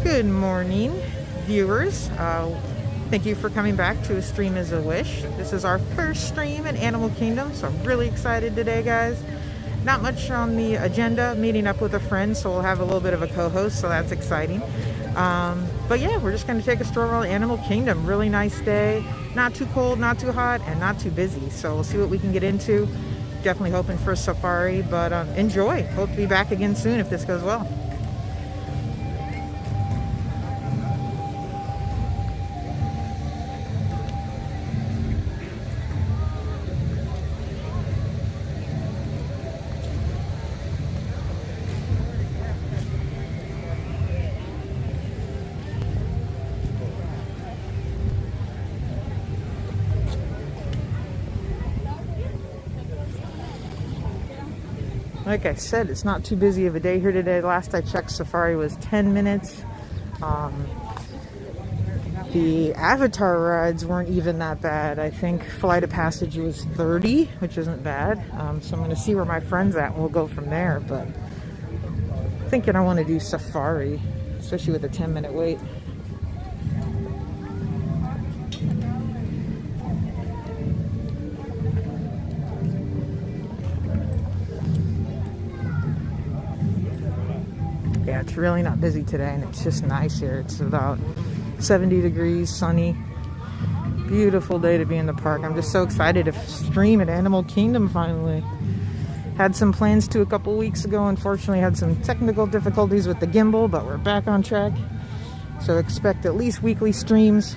Good morning, viewers. Thank you for coming back to A Stream is a Wish. This is our first stream in Animal Kingdom, so I'm really excited today, guys. Not much on the agenda, meeting up with a friend, so we'll have a little bit of a co-host, so that's exciting. But yeah, we're just going to take a stroll around Animal Kingdom. Really nice day. Not too cold, not too hot, and not too busy. So we'll see what we can get into. Definitely hoping for a safari, but enjoy. Hope to be back again soon if this goes well. Like I said, it's not too busy of a day here today. Last I checked, safari was 10 minutes. The Avatar rides weren't even that bad. I think Flight of Passage was 30, which isn't bad. So I'm going to see where my friend's at and we'll go from there. But I'm thinking I want to do safari, especially with a 10-minute wait. Yeah, it's really not busy today, and it's just nice here. It's about 70 degrees, sunny. Beautiful day to be in the park. I'm just so excited to stream at Animal Kingdom finally. Had some plans to a couple weeks ago. Unfortunately, had some technical difficulties with the gimbal, but we're back on track. So expect at least weekly streams.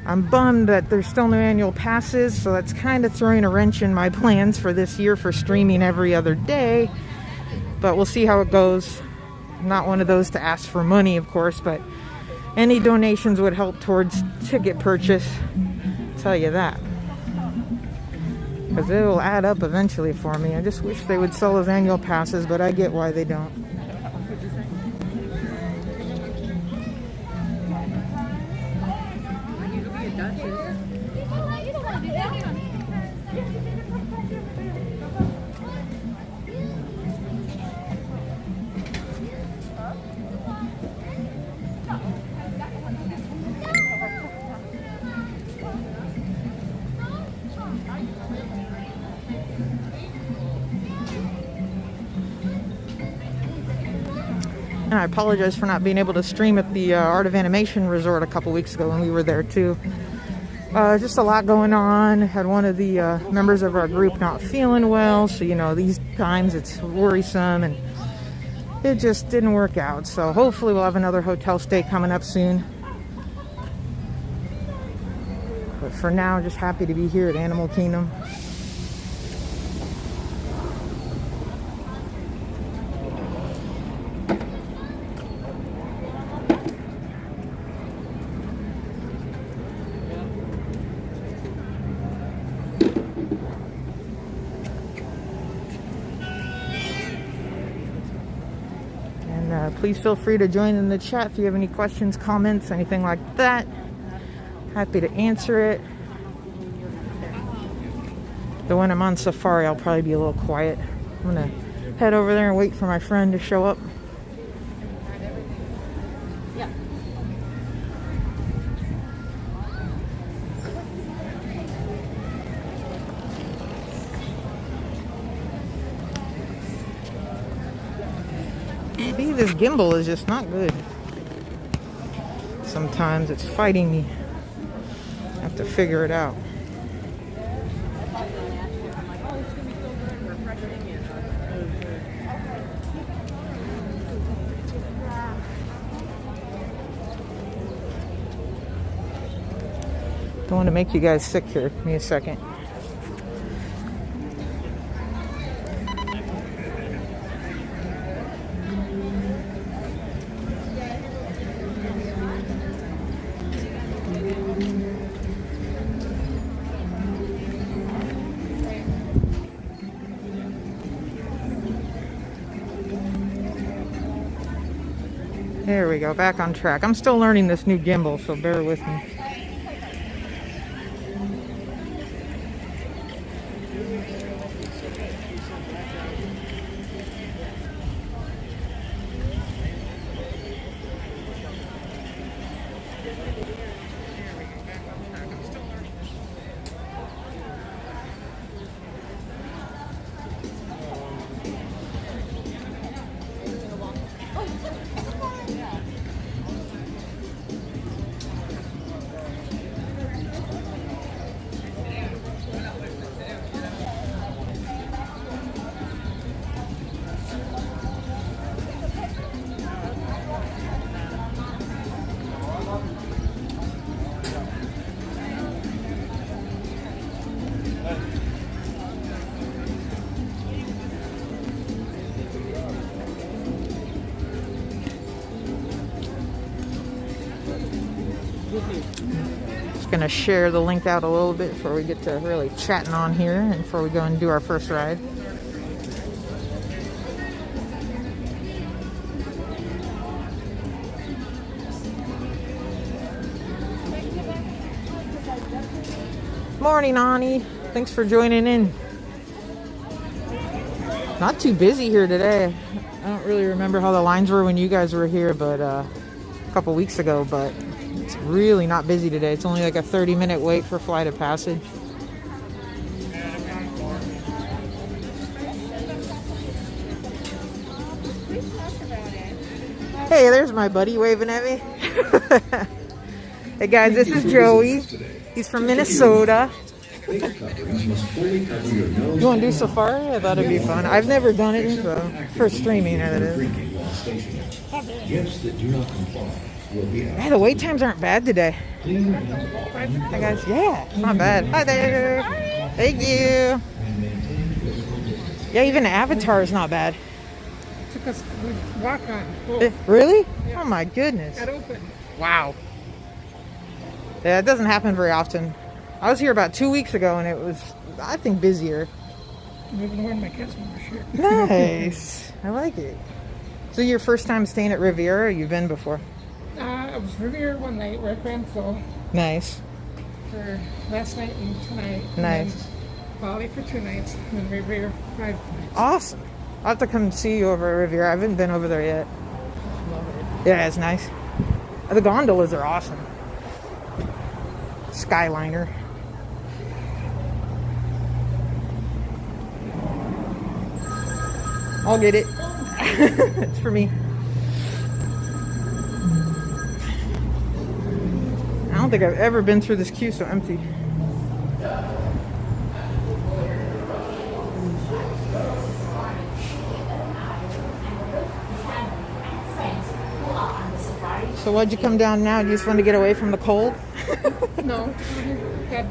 I'm bummed that there's still no annual passes, so that's kind of throwing a wrench in my plans for this year for streaming every other day. But we'll see how it goes. Not one of those to ask for money, of course, but any donations would help towards ticket purchase. I'll tell you that. Because it'll add up eventually for me. I just wish they would sell those annual passes, but I get why they don't. And I apologize for not being able to stream at the Art of Animation Resort a couple weeks ago when we were there too. Just a lot going on. Had one of the members of our group not feeling well, so you know, these times it's worrisome and it just didn't work out. So hopefully we'll have another hotel stay coming up soon. But for now, just happy to be here at Animal Kingdom. Please feel free to join in the chat if you have any questions, comments, anything like that. Happy to answer it. Though when I'm on safari, I'll probably be a little quiet. I'm gonna head over there and wait for my friend to show up. This gimbal is just not good. Sometimes it's fighting me. I have to figure it out. Don't want to make you guys sick here. Give me a second. There we go, back on track. I'm still learning this new gimbal, so bear with me. Just gonna share the link out a little bit before we get to really chatting on here and before we go and do our first ride. Morning, Ani. Thanks for joining in. Not too busy here today. I don't really remember how the lines were when you guys were here, but a couple weeks ago, but it's really not busy today. It's only like a 30-minute wait for Flight of Passage. Hey, there's my buddy waving at me. Hey guys, this is Joey. He's from Minnesota. You want to do safari? I thought it'd be fun. I've never done it, so for streaming, that is. Yeah, the wait times aren't bad today. Hi guys, yeah, not bad. Hi there. Thank you. Yeah, even Avatar is not bad. Took us, we walked on. Really? Oh my goodness. It opened. Wow. Yeah, it doesn't happen very often. I was here about 2 weeks ago and it was, I think, busier. I'm even wearing my cast member shirt. Nice. I like it. So your first time staying at Riviera, or you've been before? I was Riviera one night, we're at Grand Flow Nice. for last night and tonight. Nice. And then Bali for 2 nights, and then Riviera 5 nights. Awesome. I'll have to come see you over at Riviera. I haven't been over there yet. Love it. Yeah, it's nice. The gondolas are awesome. Skyliner. I'll get it. It's for me. I don't think I've ever been through this queue so empty. So why'd you come down now? You just want to get away from the cold? No, had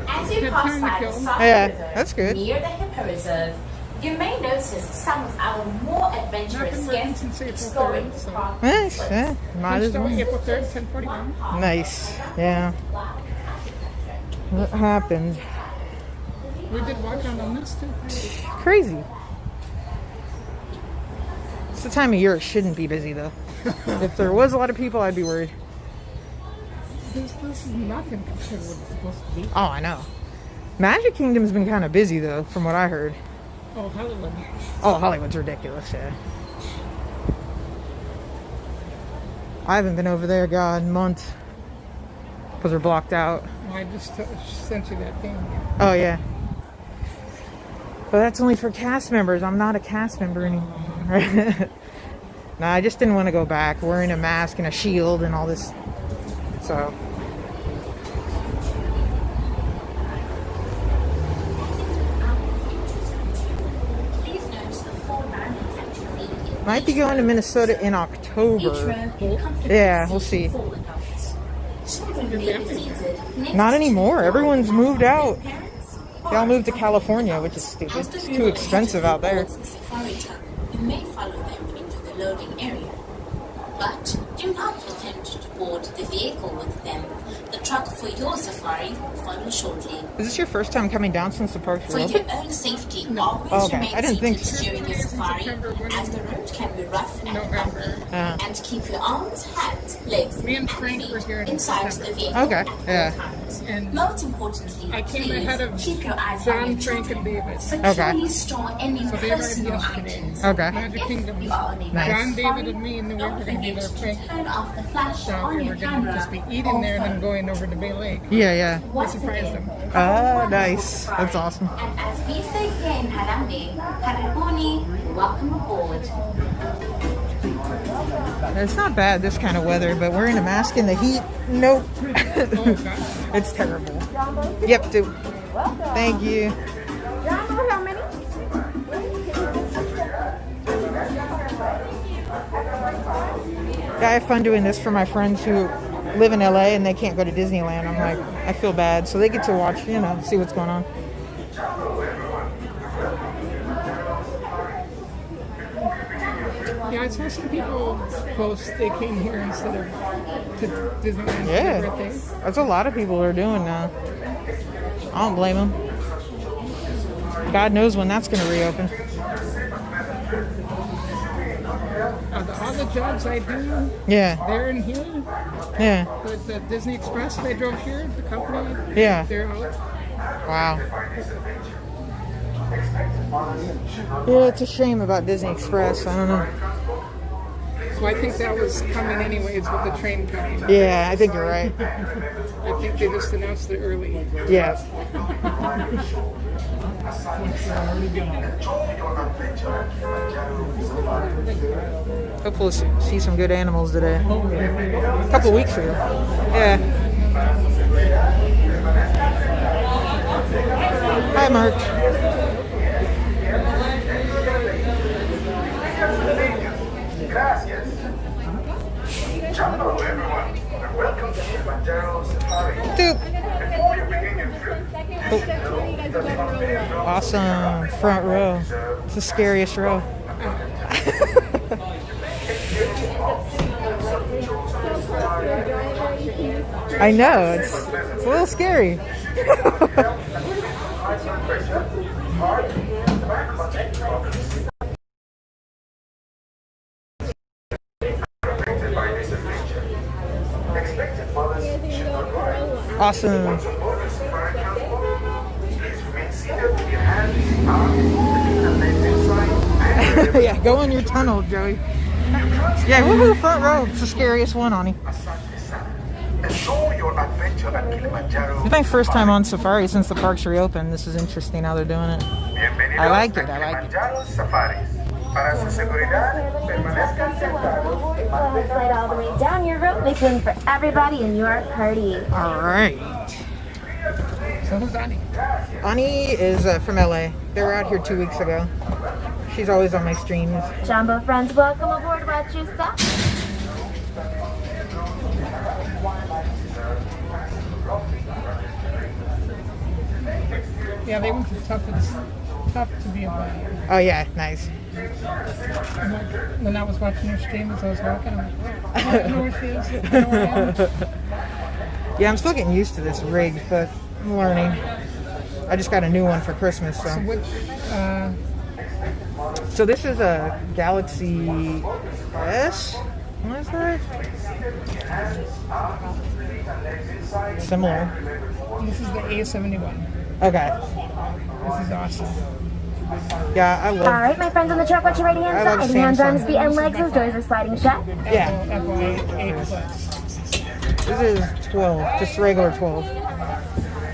As you Good pass time to by the kill. safari Yeah, reserve that's good. near the hippo reserve, you may notice some of our more adventurous Nothing working guests since April exploring 3rd, so- park Nice, routes. yeah. Might as punched out well. April 3rd, 10:41. Nice, yeah. What happened? We did walk on this too. Crazy. It's the time of year it shouldn't be busy though. If there was a lot of people, I'd be worried. This is nothing compared to what it's supposed to be. Oh, I know. Magic Kingdom's been kind of busy though, from what I heard. Oh, Hollywood. Oh, Hollywood's ridiculous, yeah. I haven't been over there, God, in months. Because they're blocked out. I just sent you that thing. Oh, yeah. But that's only for cast members. I'm not a cast member anymore. No, I just didn't want to go back wearing a mask and a shield and all this. So. Please note the full non-consensual Might be going to Minnesota in October. Yeah, we'll see. Not anymore. Everyone's moved out. They all moved to California, which is stupid. It's too expensive out there. You may follow them into the loading area, but do not attempt to board the vehicle with them. The truck for your safari will follow shortly. Is this your first time coming down since the park's For reopened? your own safety, always Okay, remain I didn't think seated so. during your safari, as the road can be rough and bumpy. And keep your arms, hands, legs, Me and Frank feet were here in inside September. the vehicle Okay, at all yeah. times. And Most importantly, I came please ahead of keep your eyes John, on your Frank, children. and David. Securely Okay. store any So they arrived personal yesterday. items. Okay. Magic Kingdom. You are on a Nice. John, David, and me knew we were Don't going to be forget there. to Frank turn off the flash thought on we your were going to camera. just be eating there and then going over to Bay Lake. Yeah, yeah. We surprised them. Oh, nice. That's awesome. And as we say here in Harambe, Karibuni, welcome aboard. It's not bad, this kind of weather, but wearing a mask in the heat, nope. Oh, God. It's terrible. Yep, do. Thank you. Yeah, I have fun doing this for my friends who live in LA and they can't go to Disneyland. I'm like, I feel bad. So they get to watch, you know, see what's going on. Yeah, I saw some people post they came here instead of to Disneyland for Yeah, their birthday. that's a lot of people are doing now. I don't blame them. God knows when that's going to reopen. All the jobs I do Yeah, there and here, yeah, the Disney Express they drove here, the company, yeah. they're out. Wow. Yeah, it's a shame about Disney Express. I don't know. So I think that was coming anyways with the train coming. Yeah, I think you're right. I think they just announced it early. Yeah. Hopefully see some good animals today. A couple weeks ago. Yeah. Hi, Mark. Gracias. Hello, everyone, and welcome to Kilimanjaro Safari. Doop. Before you begin your trip, Awesome. Front row. It's the scariest row. I know. It's a little scary. Awesome. Yeah, go in your tunnel, Joey. Yeah, woohoo, front row. It's the scariest one, Ani. Enjoy your adventure at Kilimanjaro. It's my first time on safari since the parks reopened. This is interesting how they're doing it. Bienvenidos I like a it, I like it. Kilimanjaro Safaris. Para su seguridad, permanezcan sentados. Slide all the way down your rope, make room for everybody in your party. All right. So who's Annie? Ani is from LA. They were out here 2 weeks ago. She's always on my streams. Jumbo friends, welcome aboard. Watch your step. Yeah, they went to tough to be a buddy. Oh yeah, nice. When I was watching her stream as I was walking, I'm like, oh, I know where she is. I know where I am. Yeah, I'm still getting used to this rig, but I'm learning. I just got a new one for Christmas, So so. which, So this is a Galaxy S. What is that? Similar. this is the A71. Okay. This is awesome. Yeah, I All love. right, my friends on the truck, watch your right hand I love side. Hands, arms, Samsung. feet, and legs as doors are sliding shut. Yeah. Apple A plus. This is 12, just regular 12.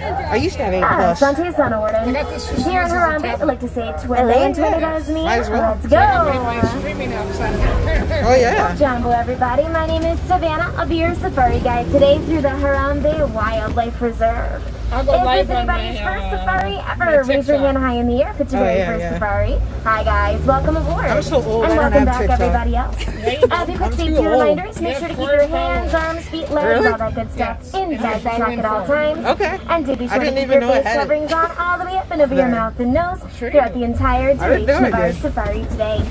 I used to have 8 plus. Sante's on I order. got this for Here in Susan Harambe, tablet. I'd like to say twirl and turn it as me. Might as well. Let's My go. streaming apps on Oh yeah. Jumbo, everybody. My name is Savannah. I'll be your safari guide today through the Harambe Wildlife Reserve. I'll go Is live this on anybody's my, first safari my ever? Raise your TikTok. hand high in the air if it's your very yeah, first yeah. safari. Hi guys, welcome aboard. I'm so old, And I don't welcome have back TikTok. everybody else. A few quick I'm safety too old. reminders. Make Yeah, sure to keep four your hands, arms, feet, legs, Really? all that good stuff Yes. inside the Yeah, truck at all four. times. Okay. And do be I sure to didn't keep even your know I face had it. coverings on all the way up and over your There. mouth and nose Sure you throughout do. the entire I didn't know duration I of our did. safari today.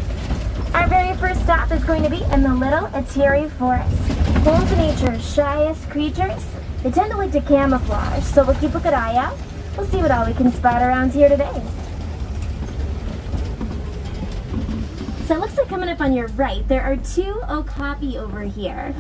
Our very first stop is going to be in the Little Atiri Forest, home to nature's shyest creatures. They tend to like to camouflage, so we'll keep a good eye out. We'll see what all we can spot around here today. So it looks like coming up on your right, there are 2 okapi over here.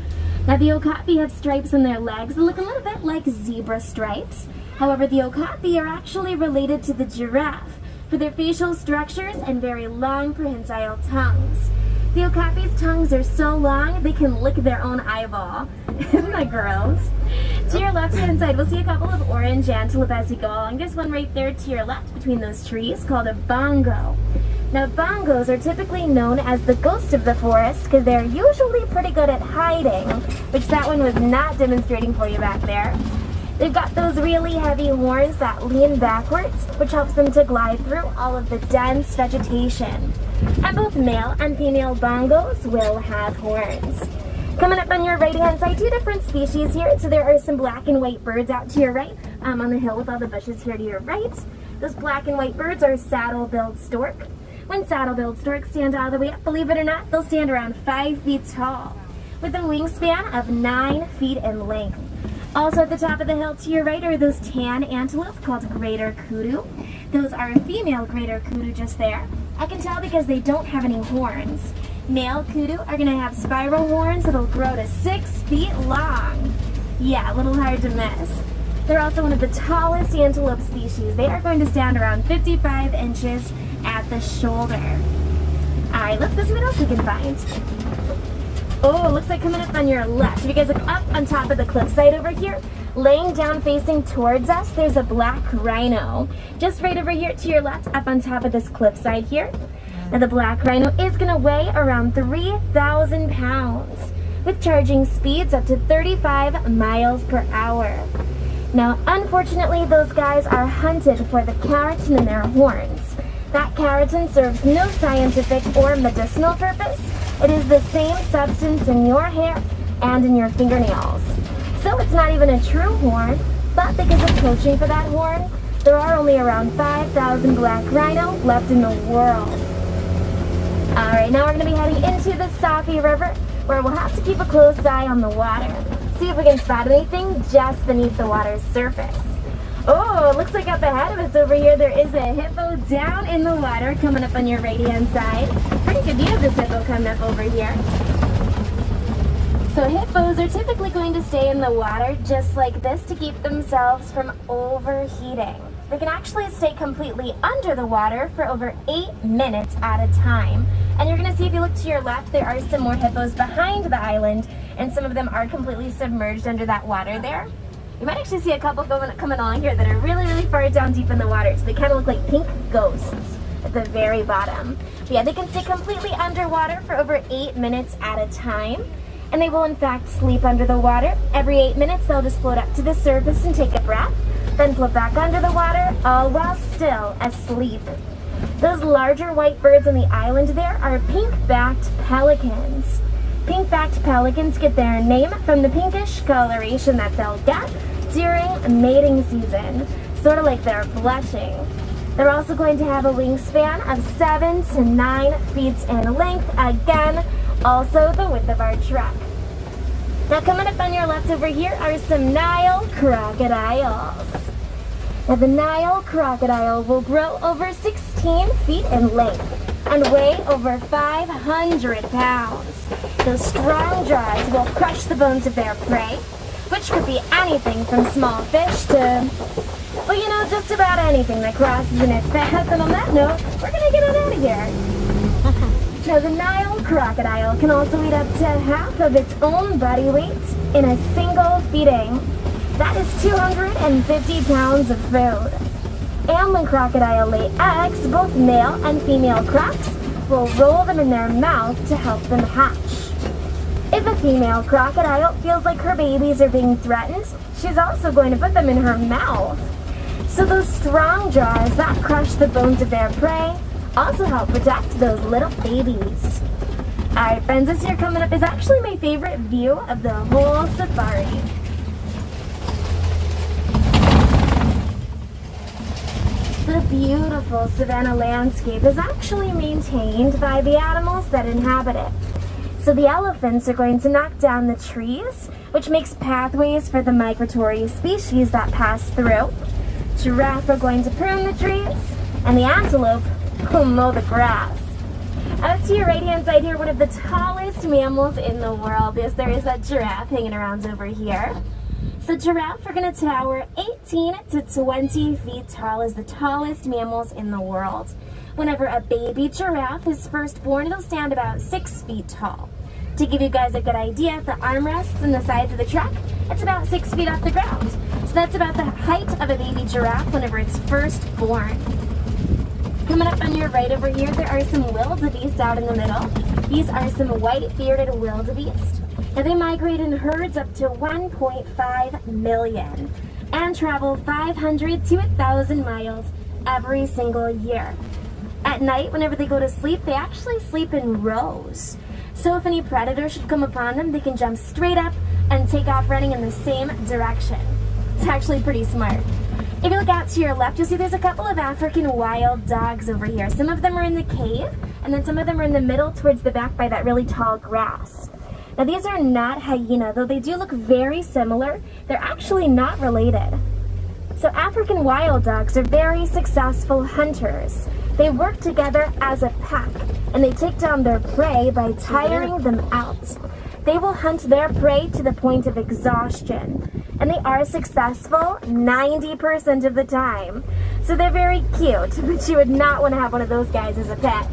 Now the okapi have stripes on their legs that look a little bit like zebra stripes. However, the okapi are actually related to the giraffe for their facial structures and very long prehensile tongues. The okapi's tongues are so long they can lick their own eyeball. Isn't that gross? To your left-hand side, we'll see a couple of orange antelope as you go along. There's one right there to your left between those trees called a bongo. Now, bongos are typically known as the ghost of the forest because they're usually pretty good at hiding, which that one was not demonstrating for you back there. They've got those really heavy horns that lean backwards, which helps them to glide through all of the dense vegetation. And both male and female bongos will have horns. Coming up on your right-hand side, 2 different species here. So there are some black and white birds out to your right, on the hill with all the bushes here to your right. Those black and white birds are saddle-billed stork. When saddle-billed storks stand all the way up, believe it or not, they'll stand around 5 feet tall, with a wingspan of 9 feet in length. Also at the top of the hill to your right are those tan antelope called greater kudu. Those are a female greater kudu just there. I can tell because they don't have any horns. Male kudu are going to have spiral horns that'll grow to 6 feet long. Yeah, a little hard to miss. They're also one of the tallest antelope species. They are going to stand around 55 inches at the shoulder. Alright, let's go see what else we can find. Oh, it looks like coming up on your left. If you guys look up on top of the cliffside over here, laying down facing towards us, there's a black rhino. Just right over here to your left, up on top of this cliffside here. Now the black rhino is going to weigh around 3,000 pounds, with charging speeds up to 35 miles per hour. Now, unfortunately, those guys are hunted for the keratin in their horns. That keratin serves no scientific or medicinal purpose. It is the same substance in your hair and in your fingernails. So it's not even a true horn, but because of poaching for that horn, there are only around 5,000 black rhino left in the world. Alright, now we're going to be heading into the Safi River, where we'll have to keep a close eye on the water. See if we can spot anything just beneath the water's surface. Oh, it looks like up ahead of us over here there is a hippo down in the water coming up on your right-hand side. Pretty good view of this hippo coming up over here. So hippos are typically going to stay in the water just like this to keep themselves from overheating. They can actually stay completely under the water for over 8 minutes at a time. And you're going to see if you look to your left, there are some more hippos behind the island, and some of them are completely submerged under that water there. You might actually see a couple coming along here that are really, really far down deep in the water, so they kind of look like pink ghosts at the very bottom. But yeah, they can stay completely underwater for over 8 minutes at a time, and they will in fact sleep under the water. Every 8 minutes, they'll just float up to the surface and take a breath, then float back under the water, all while still asleep. Those larger white birds on the island there are pink-backed pelicans. Pink-backed pelicans get their name from the pinkish coloration that they'll get during mating season, sort of like they're blushing. They're also going to have a wingspan of 7 to 9 feet in length, again, also the width of our truck. Now coming up on your left over here are some Nile crocodiles. Now the Nile crocodile will grow over 16 feet in length and weigh over 500 pounds. Those strong jaws will crush the bones of their prey, which could be anything from small fish to, well, you know, just about anything that crosses in its path. And on that note, we're going to get on out of here. Now the Nile crocodile can also eat up to half of its own body weight in a single feeding. That is 250 pounds of food. And when crocodile lay eggs, both male and female crocs will roll them in their mouth to help them hatch. If a female crocodile feels like her babies are being threatened, she's also going to put them in her mouth. So those strong jaws that crush the bones of their prey also help protect those little babies. Alright friends, this here coming up is actually my favorite view of the whole safari. The beautiful savanna landscape is actually maintained by the animals that inhabit it. So the elephants are going to knock down the trees, which makes pathways for the migratory species that pass through. Giraffe are going to prune the trees, and the antelope will mow the grass. Out to your right-hand side here, one of the tallest mammals in the world. Yes, there is that giraffe hanging around over here. So giraffes are going to tower 18 to 20 feet tall as the tallest mammals in the world. Whenever a baby giraffe is first born, it'll stand about 6 feet tall. To give you guys a good idea, the armrests and the sides of the truck, it's about 6 feet off the ground. So that's about the height of a baby giraffe whenever it's first born. Coming up on your right over here, there are some wildebeest out in the middle. These are some white-bearded wildebeest. Now they migrate in herds up to 1.5 million and travel 500 to 1,000 miles every single year. At night, whenever they go to sleep, they actually sleep in rows. So if any predator should come upon them, they can jump straight up and take off running in the same direction. It's actually pretty smart. If you look out to your left, you'll see there's a couple of African wild dogs over here. Some of them are in the cave, and then some of them are in the middle towards the back by that really tall grass. Now these are not hyena, though they do look very similar. They're actually not related. So African wild dogs are very successful hunters. They work together as a pack, and they take down their prey by tiring them out. They will hunt their prey to the point of exhaustion, and they are successful 90% of the time. So they're very cute, but you would not want to have one of those guys as a pet.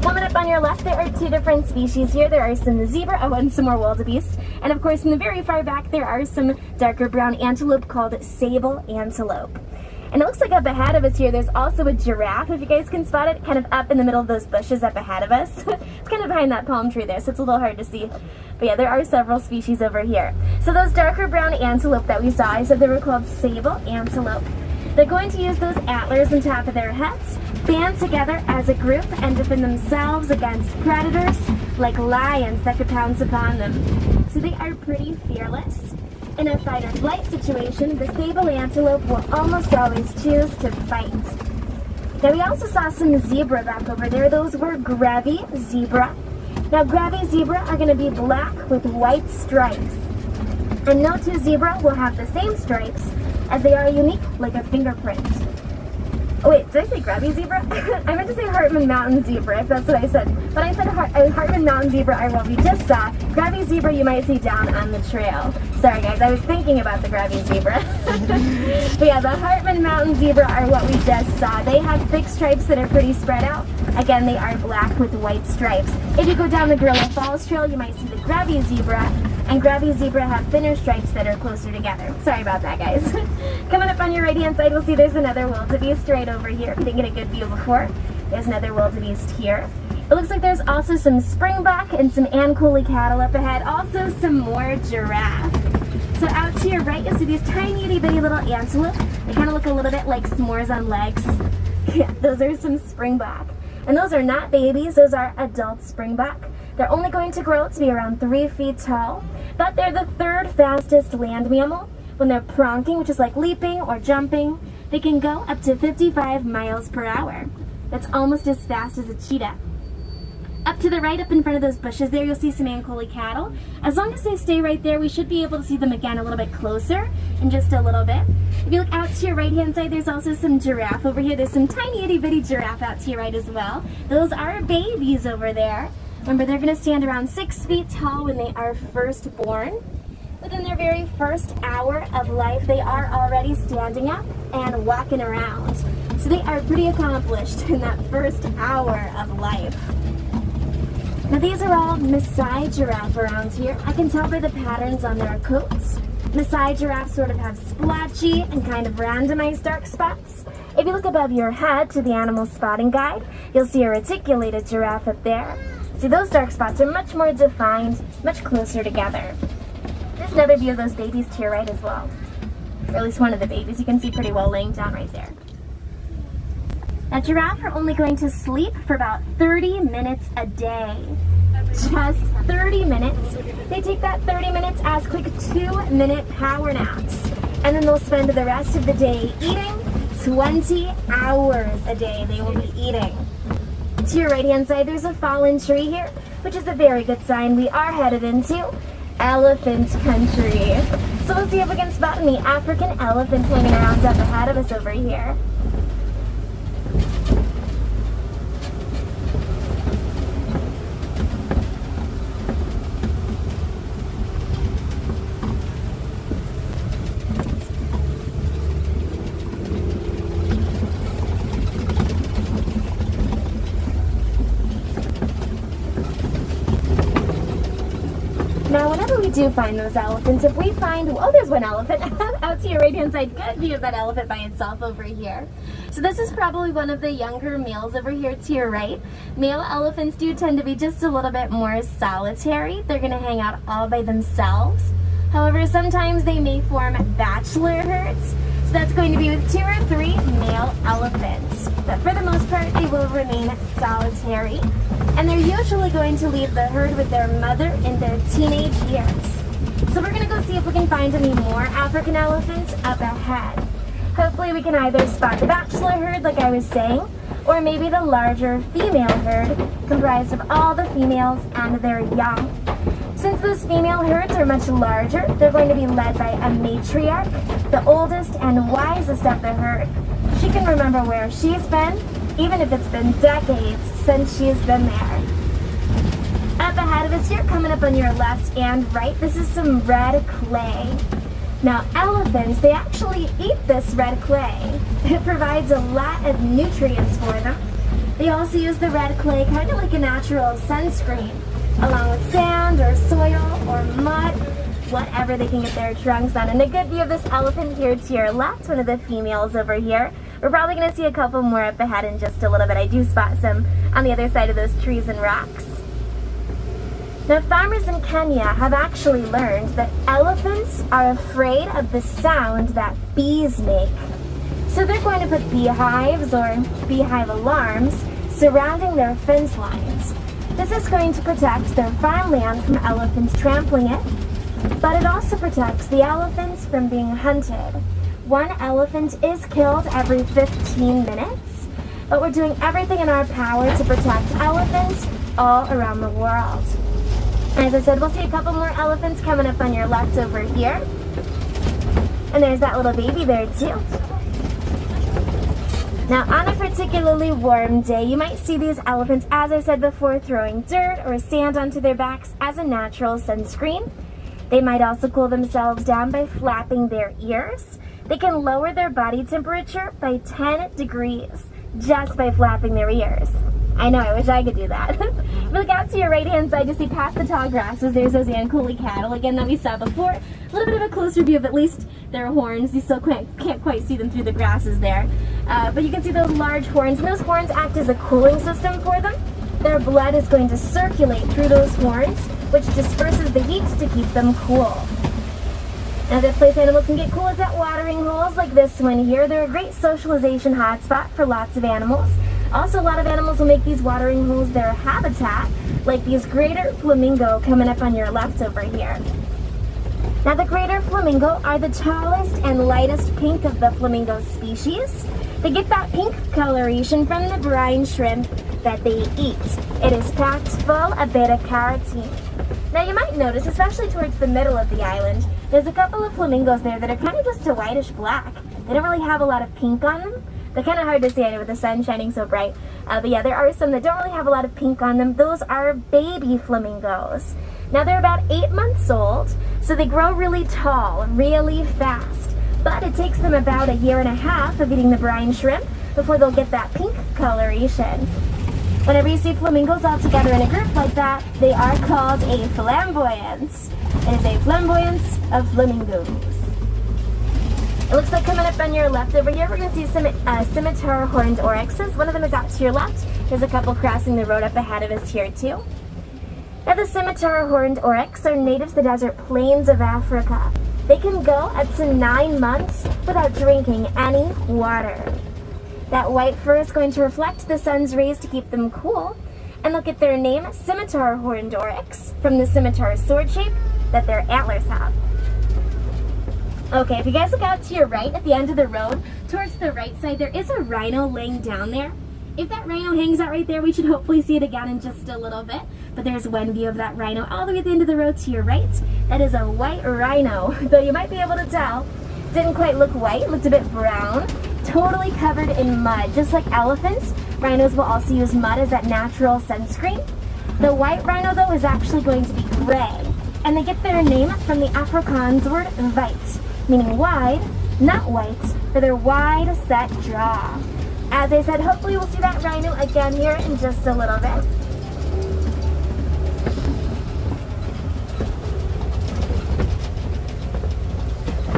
Coming up on your left, there are two different species here. There are some zebra, and some more wildebeest. And of course, in the very far back, there are some darker brown antelope called sable antelope. And it looks like up ahead of us here, there's also a giraffe, if you guys can spot it, kind of up in the middle of those bushes up ahead of us. It's kind of behind that palm tree there, so it's a little hard to see. But yeah, there are several species over here. So those darker brown antelope that we saw, I said they were called sable antelope. They're going to use those antlers on top of their heads, band together as a group, and defend themselves against predators like lions that could pounce upon them. So they are pretty fearless. In a fight or flight situation, the sable antelope will almost always choose to fight. Now we also saw some zebra back over there. Those were Grevy's zebra. Now Grevy's zebra are going to be black with white stripes. And no two zebra will have the same stripes, as they are unique like a fingerprint. Oh wait, did I say Grevy's zebra? I meant to say Hartman Mountain zebra, if that's what I said. But I said Hartman Mountain zebra are what we just saw. Grevy's zebra you might see down on the trail. Sorry guys, I was thinking about the Grevy's zebra. But yeah, the Hartman Mountain zebra are what we just saw. They have thick stripes that are pretty spread out. Again, they are black with white stripes. If you go down the Gorilla Falls Trail, you might see the Grevy's zebra. And Grevy's zebra have thinner stripes that are closer together. Sorry about that, guys. Coming up on your right-hand side, we'll see there's another wildebeest right over here. If you didn't get a good view before, there's another wildebeest here. It looks like there's also some springbuck and some Ankole cattle up ahead. Also some more giraffe. So out to your right, you'll see these tiny itty-bitty little antelope. They kind of look a little bit like s'mores on legs. Yeah, those are some springbuck. And those are not babies, those are adult springbuck. They're only going to grow to be around 3 feet tall, but they're the third fastest land mammal. When they're pronking, which is like leaping or jumping, they can go up to 55 miles per hour. That's almost as fast as a cheetah. Up to the right, up in front of those bushes there, you'll see some Ankole cattle. As long as they stay right there, we should be able to see them again a little bit closer in just a little bit. If you look out to your right-hand side, there's also some giraffe over here. There's some tiny itty-bitty giraffe out to your right as well. Those are babies over there. Remember, they're going to stand around 6 feet tall when they are first born. Within their very first hour of life, they are already standing up and walking around. So they are pretty accomplished in that first hour of life. Now these are all Maasai giraffe around here. I can tell by the patterns on their coats. Maasai giraffes sort of have splotchy and kind of randomized dark spots. If you look above your head to the animal spotting guide, you'll see a reticulated giraffe up there. See, those dark spots are much more defined, much closer together. There's another view of those babies to your right as well. Or at least one of the babies. You can see pretty well laying down right there. Now, giraffe are only going to sleep for about 30 minutes a day. Just 30 minutes. They take that 30 minutes as quick 2-minute power naps. And then they'll spend the rest of the day eating. 20 hours a day they will be eating. To your right-hand side, there's a fallen tree here, which is a very good sign we are headed into elephant country. So we'll see if we can spot any African elephants hanging around up ahead of us over here. Now, whenever we do find those elephants, if we find, oh, there's one elephant out to your right-hand side. Good view of that elephant by itself over here. So this is probably one of the younger males over here to your right. Male elephants do tend to be just a little bit more solitary. They're going to hang out all by themselves. However, sometimes they may form bachelor herds. So that's going to be with 2 or 3 male elephants. But for the most part, they will remain solitary. And they're usually going to leave the herd with their mother in their teenage years. So we're going to go see if we can find any more African elephants up ahead. Hopefully we can either spot the bachelor herd, like I was saying, or maybe the larger female herd, comprised of all the females and their young. Since those female herds are much larger, they're going to be led by a matriarch, the oldest and wisest of the herd. She can remember where she's been, even if it's been decades since she's been there. Up ahead of us here, coming up on your left and right, this is some red clay. Now, elephants, they actually eat this red clay. It provides a lot of nutrients for them. They also use the red clay kind of like a natural sunscreen, along with sand or soil or mud, whatever they can get their trunks on. And a good view of this elephant here to your left, one of the females over here. We're probably going to see a couple more up ahead in just a little bit. I do spot some on the other side of those trees and rocks. Now, farmers in Kenya have actually learned that elephants are afraid of the sound that bees make. So they're going to put beehives or beehive alarms surrounding their fence lines. This is going to protect their farmland from elephants trampling it, but it also protects the elephants from being hunted. One elephant is killed every 15 minutes, but we're doing everything in our power to protect elephants all around the world. As I said, we'll see a couple more elephants coming up on your left over here. And there's that little baby there too. Now, on a particularly warm day, you might see these elephants, as I said before, throwing dirt or sand onto their backs as a natural sunscreen. They might also cool themselves down by flapping their ears. They can lower their body temperature by 10 degrees just by flapping their ears. I know, I wish I could do that. If you look out to your right-hand side, you see past the tall grasses, there's those Ankole cattle, again, that we saw before. A little bit of a closer view of at least their horns. You still can't quite see them through the grasses there. But you can see those large horns, and those horns act as a cooling system for them. Their blood is going to circulate through those horns, which disperses the heat to keep them cool. Another place animals can get cool is at watering holes like this one here. They're a great socialization hotspot for lots of animals. Also, a lot of animals will make these watering holes their habitat, like these greater flamingo coming up on your left over here. Now, the greater flamingo are the tallest and lightest pink of the flamingo species. They get that pink coloration from the brine shrimp that they eat. It is packed full of beta-carotene. Now, you might notice, especially towards the middle of the island, there's a couple of flamingos there that are kind of just a whitish black. They don't really have a lot of pink on them. They're kind of hard to see with the sun shining so bright. But yeah, there are some that don't really have a lot of pink on them. Those are baby flamingos. Now, they're about 8 months old, so they grow really tall, really fast. But it takes them about 1.5 years of eating the brine shrimp before they'll get that pink coloration. Whenever you see flamingos all together in a group like that, they are called a flamboyance. It is a flamboyance of flamingos. It looks like coming up on your left over here, we're going to see some scimitar horned oryxes. One of them is out to your left. There's a couple crossing the road up ahead of us here too. Now, the scimitar horned oryx are native to the desert plains of Africa. They can go up to 9 months without drinking any water. That white fur is going to reflect the sun's rays to keep them cool, and they'll get their name, scimitar horned oryx, from the scimitar sword shape that their antlers have. Okay, if you guys look out to your right at the end of the road, towards the right side, there is a rhino laying down there. If that rhino hangs out right there, we should hopefully see it again in just a little bit. But there's one view of that rhino all the way at the end of the road to your right. That is a white rhino, though you might be able to tell. Didn't quite look white, it looked a bit brown. Totally covered in mud. Just like elephants, rhinos will also use mud as that natural sunscreen. The white rhino, though, is actually going to be gray. And they get their name from the Afrikaans word wit, meaning wide, not white, for their wide set jaw. As I said, hopefully we'll see that rhino again here in just a little bit.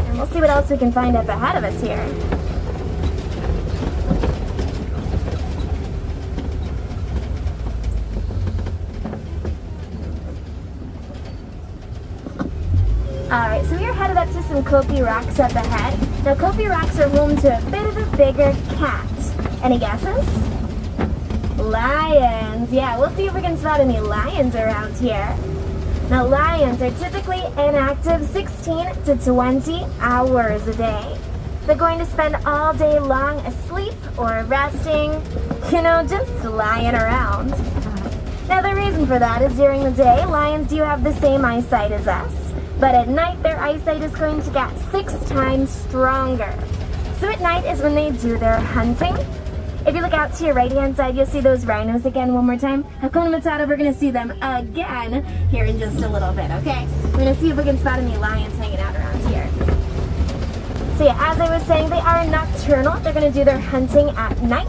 And we'll see what else we can find up ahead of us here. Alright, so we're headed up to some Kopi Rocks up ahead. Now, Kopi Rocks are home to a bit of a bigger cat. Any guesses? Lions. Yeah, we'll see if we can spot any lions around here. Now, lions are typically inactive 16 to 20 hours a day. They're going to spend all day long asleep or resting, just lying around. Now the reason for that is during the day, lions do have the same eyesight as us, but at night their eyesight is going to get 6 times stronger. So at night is when they do their hunting. If you look out to your right-hand side, you'll see those rhinos again one more time. Hakuna Matata, we're going to see them again here in just a little bit, okay? We're going to see if we can spot any lions hanging out around here. So yeah, as I was saying, they are nocturnal. They're going to do their hunting at night.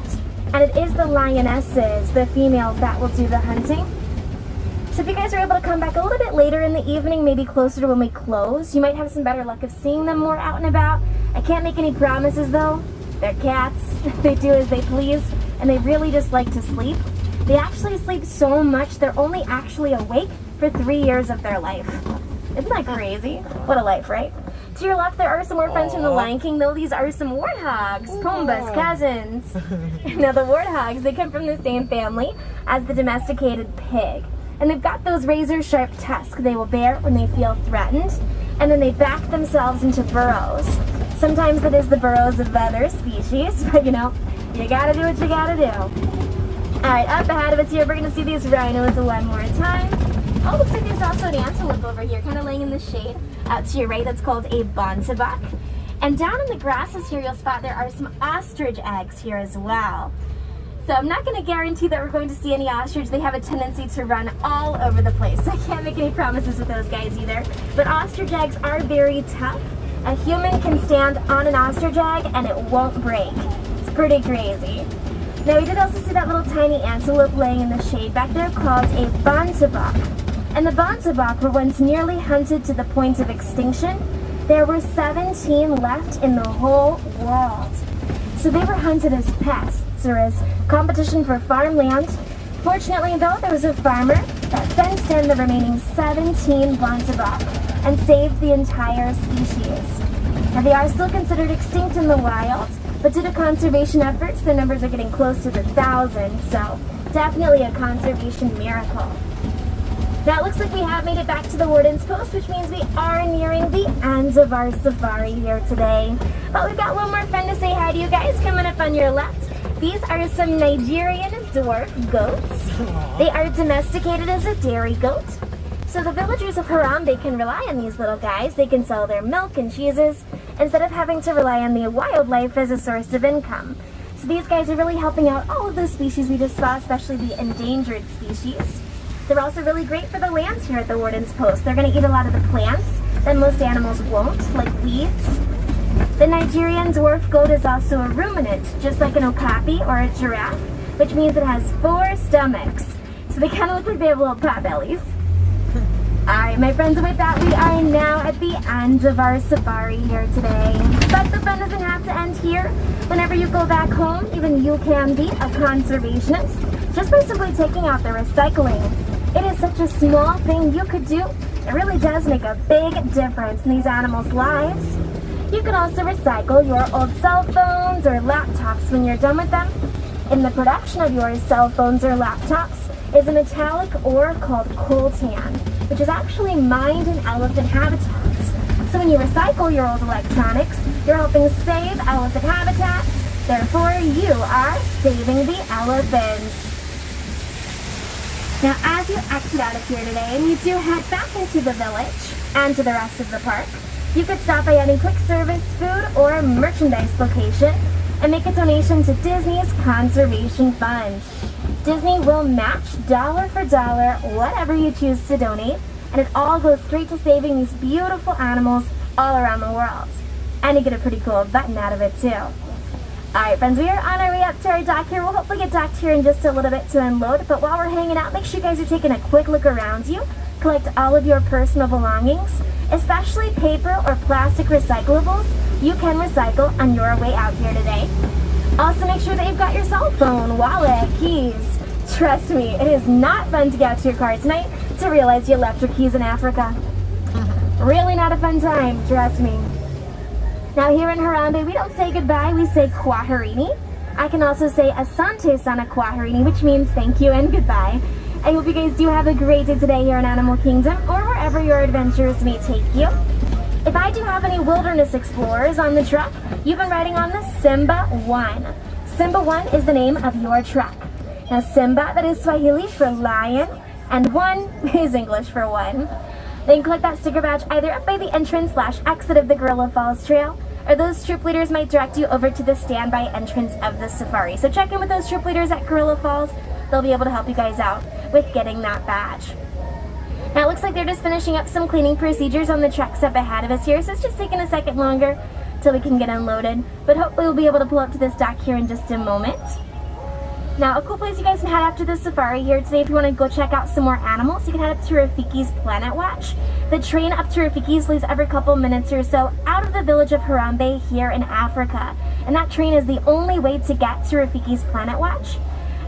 And it is the lionesses, the females, that will do the hunting. So if you guys are able to come back a little bit later in the evening, maybe closer to when we close, you might have some better luck of seeing them more out and about. I can't make any promises though. They're cats. They do as they please. And they really just like to sleep. They actually sleep so much, they're only actually awake for 3 years of their life. Isn't that crazy? What a life, right? To your left, there are some more friends from the Lion King, though. These are some warthogs, Pumbaa's cousins. Now, the warthogs, they come from the same family as the domesticated pig. And they've got those razor-sharp tusks they will bear when they feel threatened. And then they back themselves into burrows. Sometimes it is the burrows of other species, but you gotta do what you gotta do. Alright, up ahead of us here, we're gonna see these rhinos one more time. Oh, looks like there's also an antelope over here, kind of laying in the shade. Out to your right, that's called a bontebok. And down in the grasses here, you'll spot there are some ostrich eggs here as well. So I'm not going to guarantee that we're going to see any ostrich. They have a tendency to run all over the place. I can't make any promises with those guys either. But ostrich eggs are very tough. A human can stand on an ostrich egg and it won't break. It's pretty crazy. Now we did also see that little tiny antelope laying in the shade back there called a bontebok. And the bontebok were once nearly hunted to the point of extinction. There were 17 left in the whole world. So they were hunted as pests or as competition for farmland. Fortunately though, there was a farmer that fenced in the remaining 17 bontebok and saved the entire species. Now they are still considered extinct in the wild, but due to conservation efforts, the numbers are getting close to the 1,000, so definitely a conservation miracle. Now it looks like we have made it back to the Warden's Post, which means we are nearing the end of our safari here today. But we've got one more friend to say hi to you guys coming up on your left. These are some Nigerian dwarf goats. They are domesticated as a dairy goat. So the villagers of Harambe can rely on these little guys. They can sell their milk and cheeses instead of having to rely on the wildlife as a source of income. So these guys are really helping out all of those species we just saw, especially the endangered species. They're also really great for the lands here at the Warden's Post. They're going to eat a lot of the plants that most animals won't, like weeds. The Nigerian dwarf goat is also a ruminant, just like an okapi or a giraffe, which means it has 4 stomachs. So they kind of look like they have little pot bellies. Alright, my friends, with that, we are now at the end of our safari here today. But the fun doesn't have to end here. Whenever you go back home, even you can be a conservationist just by simply taking out the recycling. It is such a small thing you could do. It really does make a big difference in these animals' lives. You can also recycle your old cell phones or laptops when you're done with them. In the production of your cell phones or laptops is a metallic ore called coltan, which is actually mined in elephant habitats. So when you recycle your old electronics, you're helping save elephant habitats. Therefore, you are saving the elephants. Now, as you exit out of here today and you do head back into the village and to the rest of the park, you could stop by any quick service, food, or merchandise location and make a donation to Disney's Conservation Fund. Disney will match dollar for dollar whatever you choose to donate, and it all goes straight to saving these beautiful animals all around the world. And you get a pretty cool button out of it too. Alright friends, we are on our way up to our dock here. We'll hopefully get docked here in just a little bit to unload, but while we're hanging out, make sure you guys are taking a quick look around you. Collect all of your personal belongings, especially paper or plastic recyclables you can recycle on your way out here today. Also make sure that you've got your cell phone, wallet, keys. Trust me, it is not fun to get out to your car tonight to realize you left your keys in Africa. Really not a fun time, trust me. Now here in Harambe, we don't say goodbye, we say kwaherini. I can also say asante sana kwaherini, which means thank you and goodbye. I hope you guys do have a great day today here in Animal Kingdom or wherever your adventures may take you. If I do have any wilderness explorers on the truck, You've been riding on the Simba 1. Simba 1 is the name of your truck. Now Simba, that is Swahili for lion, and 1 is English for 1. Then collect that sticker badge either up by the entrance/exit of the Gorilla Falls Trail, or those troop leaders might direct you over to the standby entrance of the safari. So check in with those troop leaders at Gorilla Falls. They'll be able to help you guys out with getting that badge. Now it looks like they're just finishing up some cleaning procedures on the trucks up ahead of us here, so it's just taking a second longer till we can get unloaded. But hopefully we'll be able to pull up to this dock here in just a moment. Now, a cool place you guys can head after the safari here today if you want to go check out some more animals. You can head up to Rafiki's Planet Watch. The train up to Rafiki's leaves every couple minutes or so out of the village of Harambe here in Africa. And that train is the only way to get to Rafiki's Planet Watch.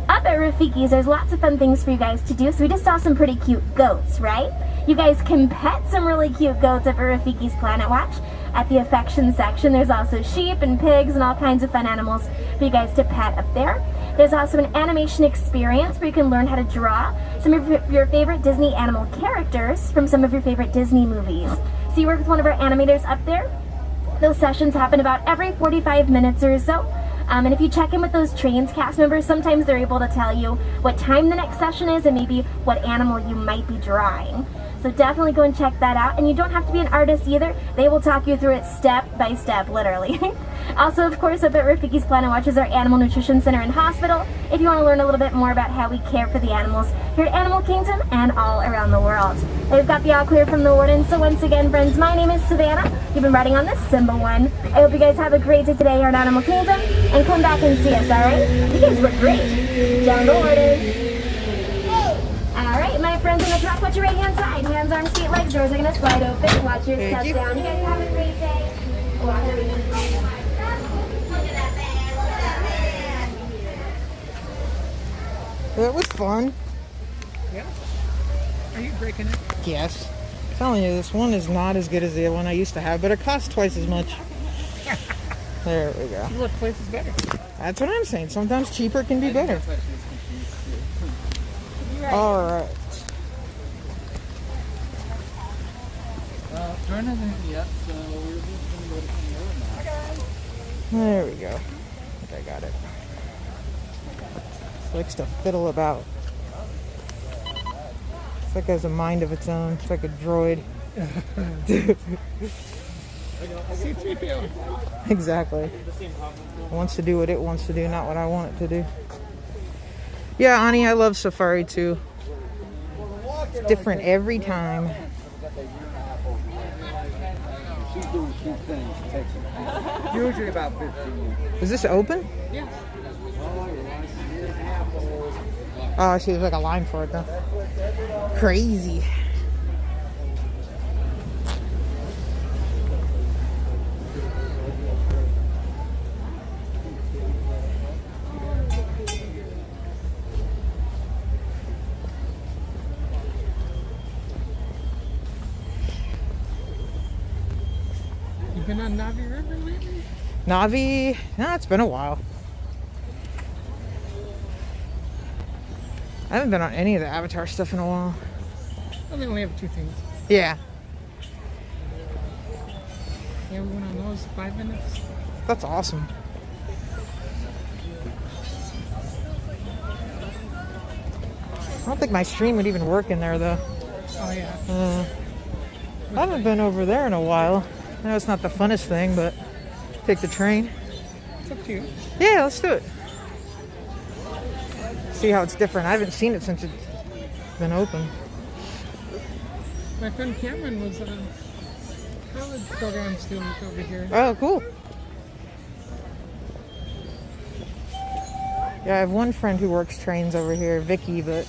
Up at Rafiki's, there's lots of fun things for you guys to do. So we just saw some pretty cute goats, right? You guys can pet some really cute goats up at Rafiki's Planet Watch. At the affection section, there's also sheep and pigs and all kinds of fun animals for you guys to pet up there. There's also an animation experience where you can learn how to draw some of your favorite Disney animal characters from some of your favorite Disney movies. So you work with one of our animators up there. Those sessions happen about every 45 minutes or so. And if you check in with those trains cast members, sometimes they're able to tell you what time the next session is and maybe what animal you might be drawing. So definitely go and check that out. And you don't have to be an artist either. They will talk you through it step by step, literally. Also, of course, up at Rafiki's Planet Watch is our Animal Nutrition Center and Hospital. If you want to learn a little bit more about how we care for the animals here at Animal Kingdom and all around the world. We've got the all clear from the warden. So once again, friends, my name is Savannah. You've been riding on this Simba 1. I hope you guys have a great day today here at Animal Kingdom. And come back and see us, alright? You guys look great. Down the orders. Alright, my friends in the truck, watch your right hand side. Hands, arms, feet, legs, doors are going to slide open. Watch your steps down. You guys have a great day. Watch everything. That was fun. Yeah. Are you breaking it? Yes. I'm telling you, this one is not as good as the one I used to have, but it costs twice as much. There we go. Look, place is better. That's what I'm saying. Sometimes cheaper can be better. All right. Jordan hasn't hit yet, so we're just going to go to Canada now. There we go. I think I got it. It likes to fiddle about. It's like it has a mind of its own. It's like a droid. C-3PO. Exactly. It wants to do what it wants to do, not what I want it to do. Yeah, Ani, I love Safari too. It's different every time. She's doing cute things. She takes it. Usually about 15 minutes. Is this open? Yeah. Oh, she was like a line for it though. Crazy. You been on Navi River lately? Navi? No, it's been a while. I haven't been on any of the Avatar stuff in a while. Well, they only have 2 things. Yeah, Yeah, we went on those 5 minutes. that's awesome. I don't think my stream would even work in there though. Oh, yeah. I haven't been over there in a while. I know it's not the funnest thing, but take the train. It's up to you. Yeah, let's do it. See how it's different. I haven't seen it since it's been open. My friend Cameron was on a college program student over here. Oh, cool. Yeah, I have one friend who works trains over here, Vicky, but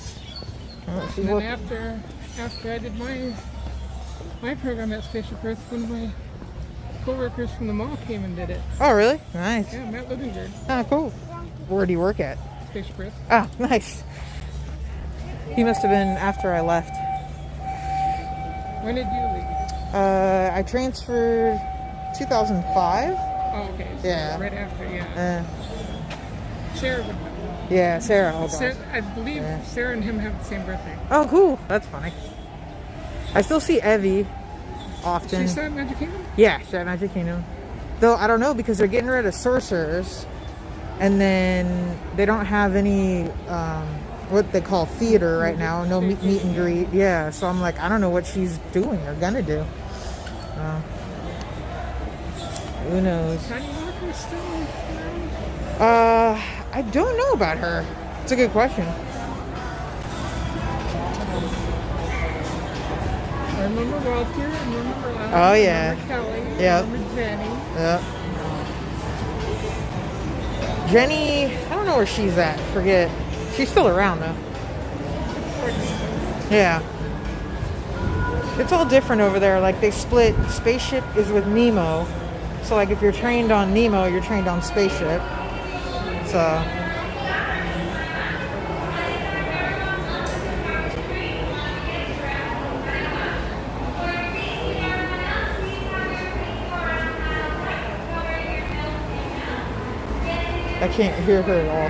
I don't know if she's And then working. after I did my program at Spaceship Earth, one of my co-workers from the mall came and did it. Oh, really? Nice. Yeah, Matt Livingard, Oh, cool. Where do you work at? Spaceship Earth. Oh, nice. He must have been after I left. When did you leave? I transferred 2005. Oh, okay. So Yeah. right after, yeah. Sarah would know. Yeah, Sarah. Oh, Sarah, gosh. I believe Sarah and him have the same birthday. Oh, cool. That's funny. I still see Evie often. She's at Magic Kingdom? Yeah, she's at Magic Kingdom. Though I don't know because they're getting rid of sorcerers, and then they don't have any what they call theater right now. No meet and greet. Yeah, so I'm like, I don't know what she's doing or gonna do. Who knows? Connie Walker's still around? I don't know about her. It's a good question. I remember Walter, I remember Alan, Oh, yeah. I remember Kelly, Yep. I remember Jenny. Yeah. Jenny, I don't know where she's at. Forget. She's still around though. Yeah. It's all different over there. Like they split. Spaceship is with Nemo. So like if you're trained on Nemo, you're trained on Spaceship. So. I can't hear her at all.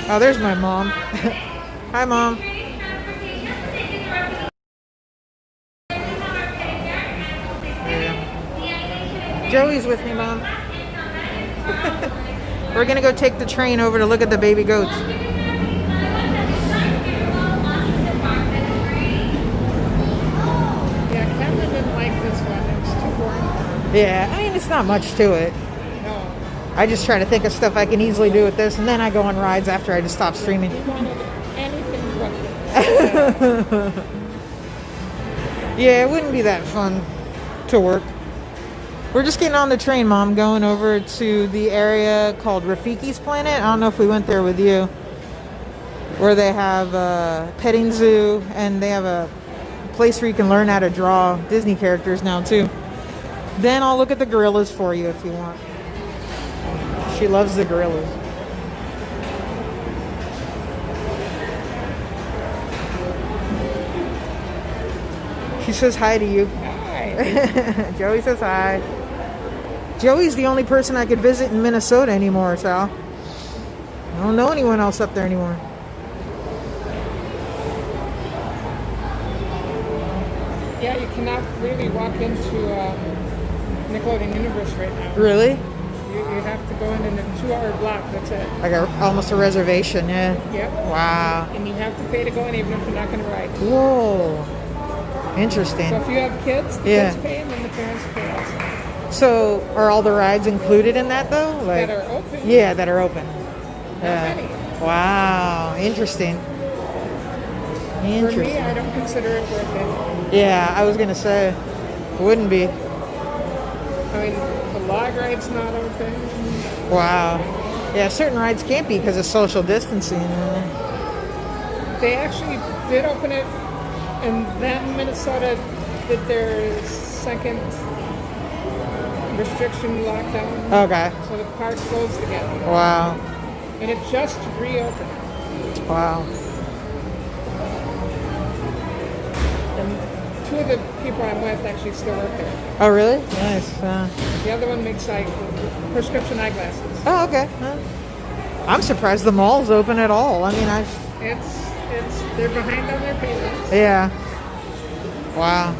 Oh, there's my mom. Hi, Mom. Yeah. Joey's with me, Mom. We're gonna go take the train over to look at the baby goats. Yeah, Cameron didn't like this one. It's too boring. Yeah, I mean, it's not much to it. No. I just try to think of stuff I can easily do with this, and then I go on rides after I just stop streaming. He wanted anything but Yeah, it wouldn't be that fun to work. We're just getting on the train, Mom, going over to the area called Rafiki's Planet. I don't know if we went there with you. Where they have a petting zoo, and they have a place where you can learn how to draw Disney characters now, too. Then I'll look at the gorillas for you if you want. She loves the gorillas. She says hi to you. Hi. Joey says hi. Joey's the only person I could visit in Minnesota anymore, Sal. I don't know anyone else up there anymore. Yeah, you cannot really walk into Nickelodeon Universe right now. Really? You have to go in a 2-hour block, that's it. Like almost a reservation, yeah. Yep. Wow. And you have to pay to go in even if you're not going to ride. Whoa. Interesting. So if you have kids, the Yeah. kids pay and then the parents pay also. So are all the rides included in that though? Like, That are open. yeah, that are open. Not many. Wow. Interesting. For me, Interesting. I don't consider it worth it. Yeah, I was gonna say, wouldn't be. I mean, the log ride's not open. Wow. Yeah, certain rides can't be because of social distancing. They actually did open it, and then Minnesota did their second restriction lockdown. Okay. So the park closed again. Wow. And it just reopened. Wow. And 2 of the people I'm with actually still work there. Oh, really? Nice. The other one makes like prescription eyeglasses. Oh, okay. I'm surprised the mall's open at all. I mean, They're behind on their payments. yeah. Wow.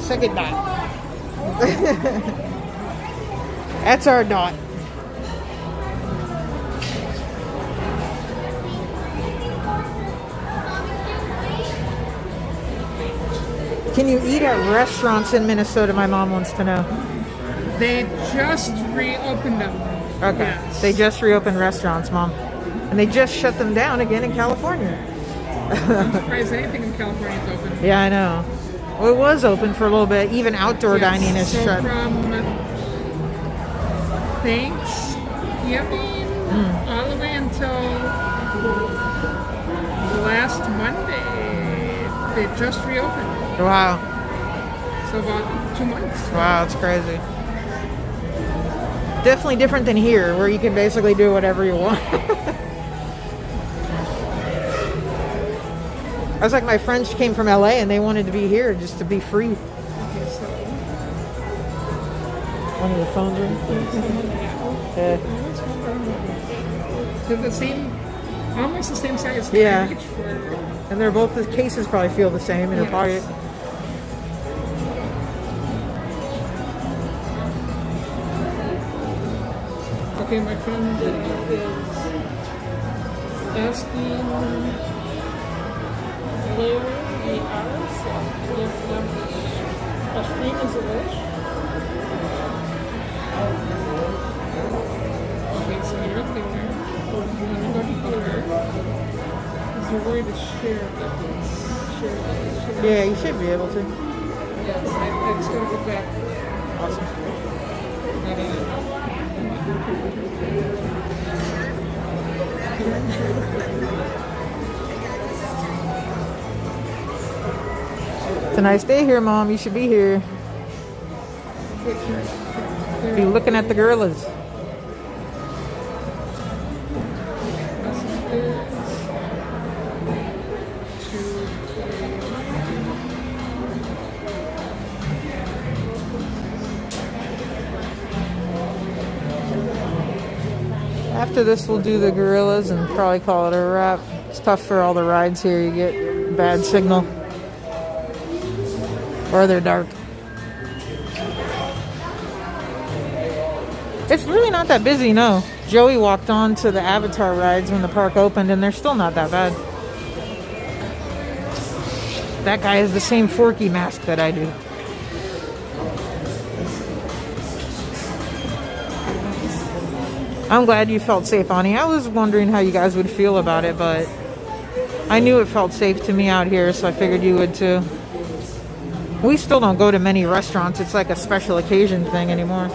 Second dot. That's our dot. Can you eat at restaurants in Minnesota? My mom wants to know. They just reopened them. Okay. Yes. They just reopened restaurants, Mom. And they just shut them down again in California. I'm surprised anything in California is open. Yeah, I know. Well, it was open for a little bit. Even outdoor Yes, dining is so shut. from Thanksgiving all the way until last Monday, they just reopened. Wow. So about 2 months. Wow, it's crazy. Definitely different than here, where you can basically do whatever you want. I was like, my friends came from LA and they wanted to be here just to be free. Okay, so One of the phones Yeah. they're the same, almost the same size. Yeah. package for- And they're both, the cases probably feel the same in your Yes. pocket. Okay, my friend is asking where we are, so give them a stream is a wish. Okay, so you're there. You want to go here. Because you're worried to share buttons. Share. Yeah, you should be able to. Yes, I just gotta go back. Awesome. It's a nice day here, Mom. You should be here. Be looking at the gorillas. After this, we'll do the gorillas and probably call it a wrap. It's tough for all the rides here. You get bad signal. Or they're dark. It's really not that busy, no. Joey walked on to the Avatar rides when the park opened, and they're still not that bad. That guy has the same Forky mask that I do. I'm glad you felt safe, Ani. I was wondering how you guys would feel about it, but I knew it felt safe to me out here, so I figured you would too. We still don't go to many restaurants. It's like a special occasion thing anymore.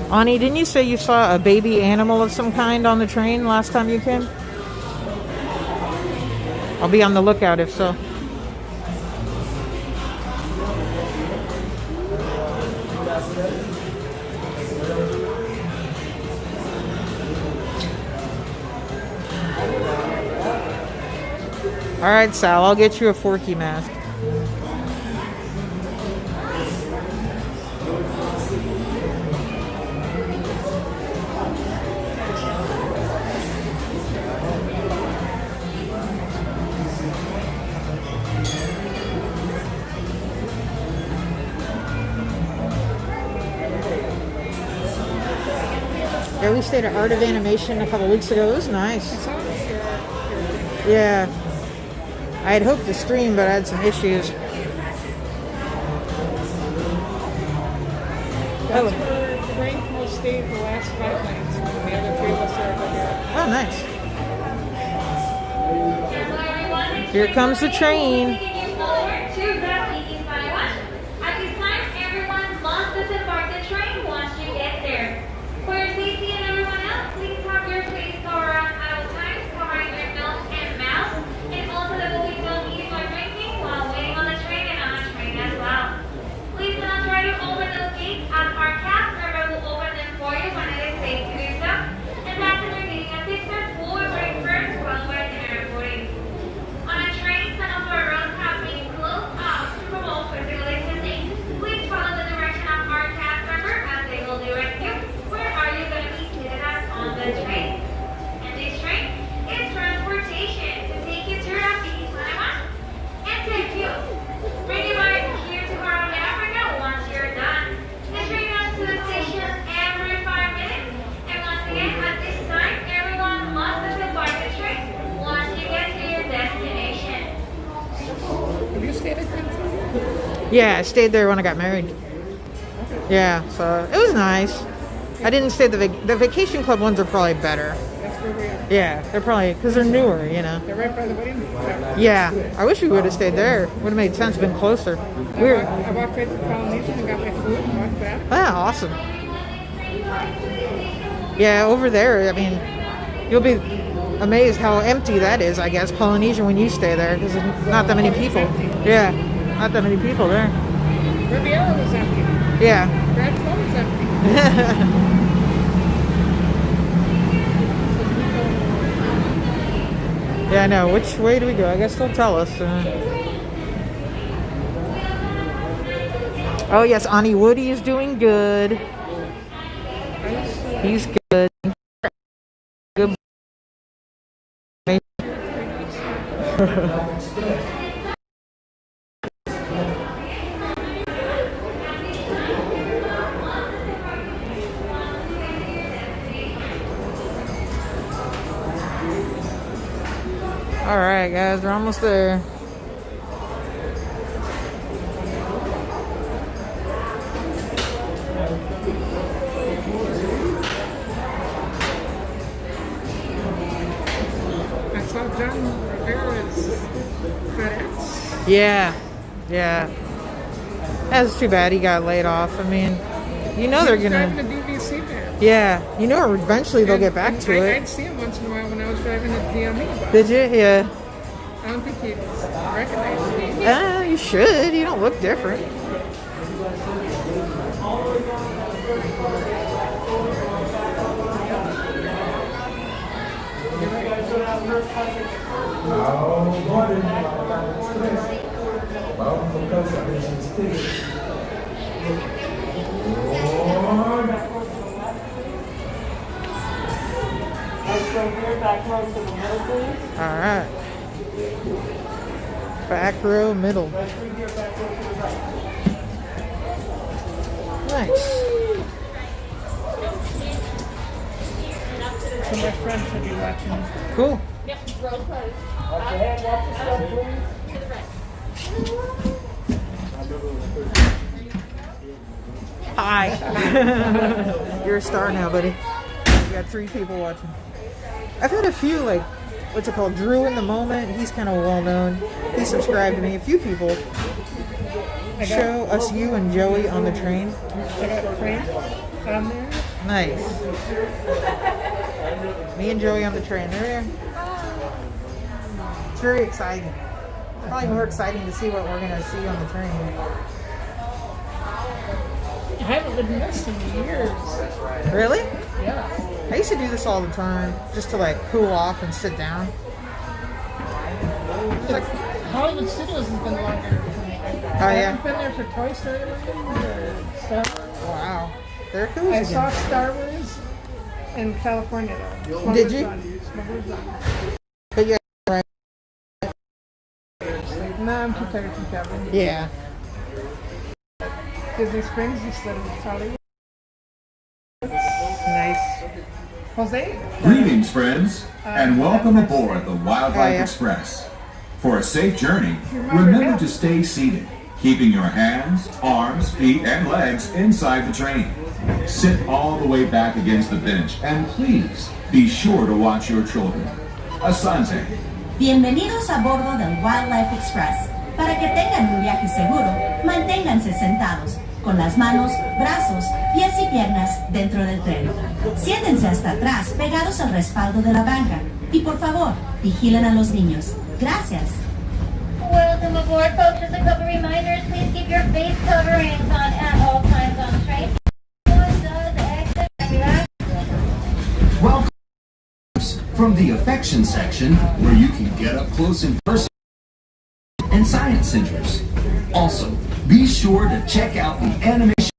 Ani, didn't you say you saw a baby animal of some kind on the train last time you came? I'll be on the lookout if so. All right, Sal, I'll get you a Forky mask. Yeah, we stayed at Art of Animation a couple weeks ago. It was nice. Yeah. I had hoped to stream, but I had some issues. That's where Frank will stay the last 5 nights when the other 3 of us are together. Oh, nice. Here comes the train. Yeah, I stayed there when I got married. Yeah, so it was nice. I didn't stay at the vacation club ones are probably better. That's where we are. Yeah, they're probably because they're newer, you know. They're right by the wedding. Yeah, I wish we would have stayed there. Would have made sense, been closer. I walked right to Polynesian and got my food and walked back. Ah, awesome. Yeah, over there, I mean, you'll be amazed how empty that is, I guess, Polynesian when you stay there, because there's not that many people. Yeah, not that many people there. Riviera was empty. Yeah. Grand Flow was empty. Yeah, I know. Which way do we go? I guess they'll tell us. Oh, yes, Ani Woody is doing good. He's good. Good. All right, guys, we're almost there. I saw John Rivera's FedEx. Yeah, yeah. That's too bad he got laid off. I mean, you know they're Driving gonna. a DVC van. Yeah, you know eventually they'll get back to it. I'd see him once in a while when I was driving a DME bus. Did you? Yeah. I don't think he'd recognize me. You should. You don't look different. All right. Back row, middle. Nice. So my friends will be watching. Cool. Hi. You're a star now, buddy. You got 3 people watching. I've had a few, like, what's it called? Drew in the Moment. He's kind of well known. He subscribed to me. A few people. Show us you and Joey on the train. I got Frank on there. Nice. Me and Joey on the train. There we are. It's very exciting. Probably more exciting to see what we're going to see on the train. I haven't been missed in years. Really? Yeah. I used to do this all the time, just to like cool off and sit down. Like, Hollywood Studios has been longer for me. Oh, I yeah? haven't been there for Toy Story or Star Wars. Wow. They're cool I again. saw Star Wars in California though. Did you? Smuggler's Run. But yeah, right. No, I'm too tired from traveling. Yeah. Disney Springs instead of Hollywood. Nice. Jose? Greetings, friends, and welcome aboard the Wildlife yeah. Express. For a safe journey, remember to stay seated, keeping your hands, arms, feet, and legs inside the train. Sit all the way back against the bench, and please be sure to watch your children. Asante. Bienvenidos a bordo del Wildlife Express. Para que tengan un viaje seguro, manténganse sentados, con las manos, brazos, pies y piernas dentro del tren. Siéntense hasta atrás, pegados al respaldo de la banca. Y por favor, vigilen a los niños. Gracias. Welcome aboard, folks. Just a couple reminders. Please keep your face coverings on at all times on the train. One does exit. Relax. Welcome from the affection section, where you can get up close in person, and science centers. Also, be sure to check out the animation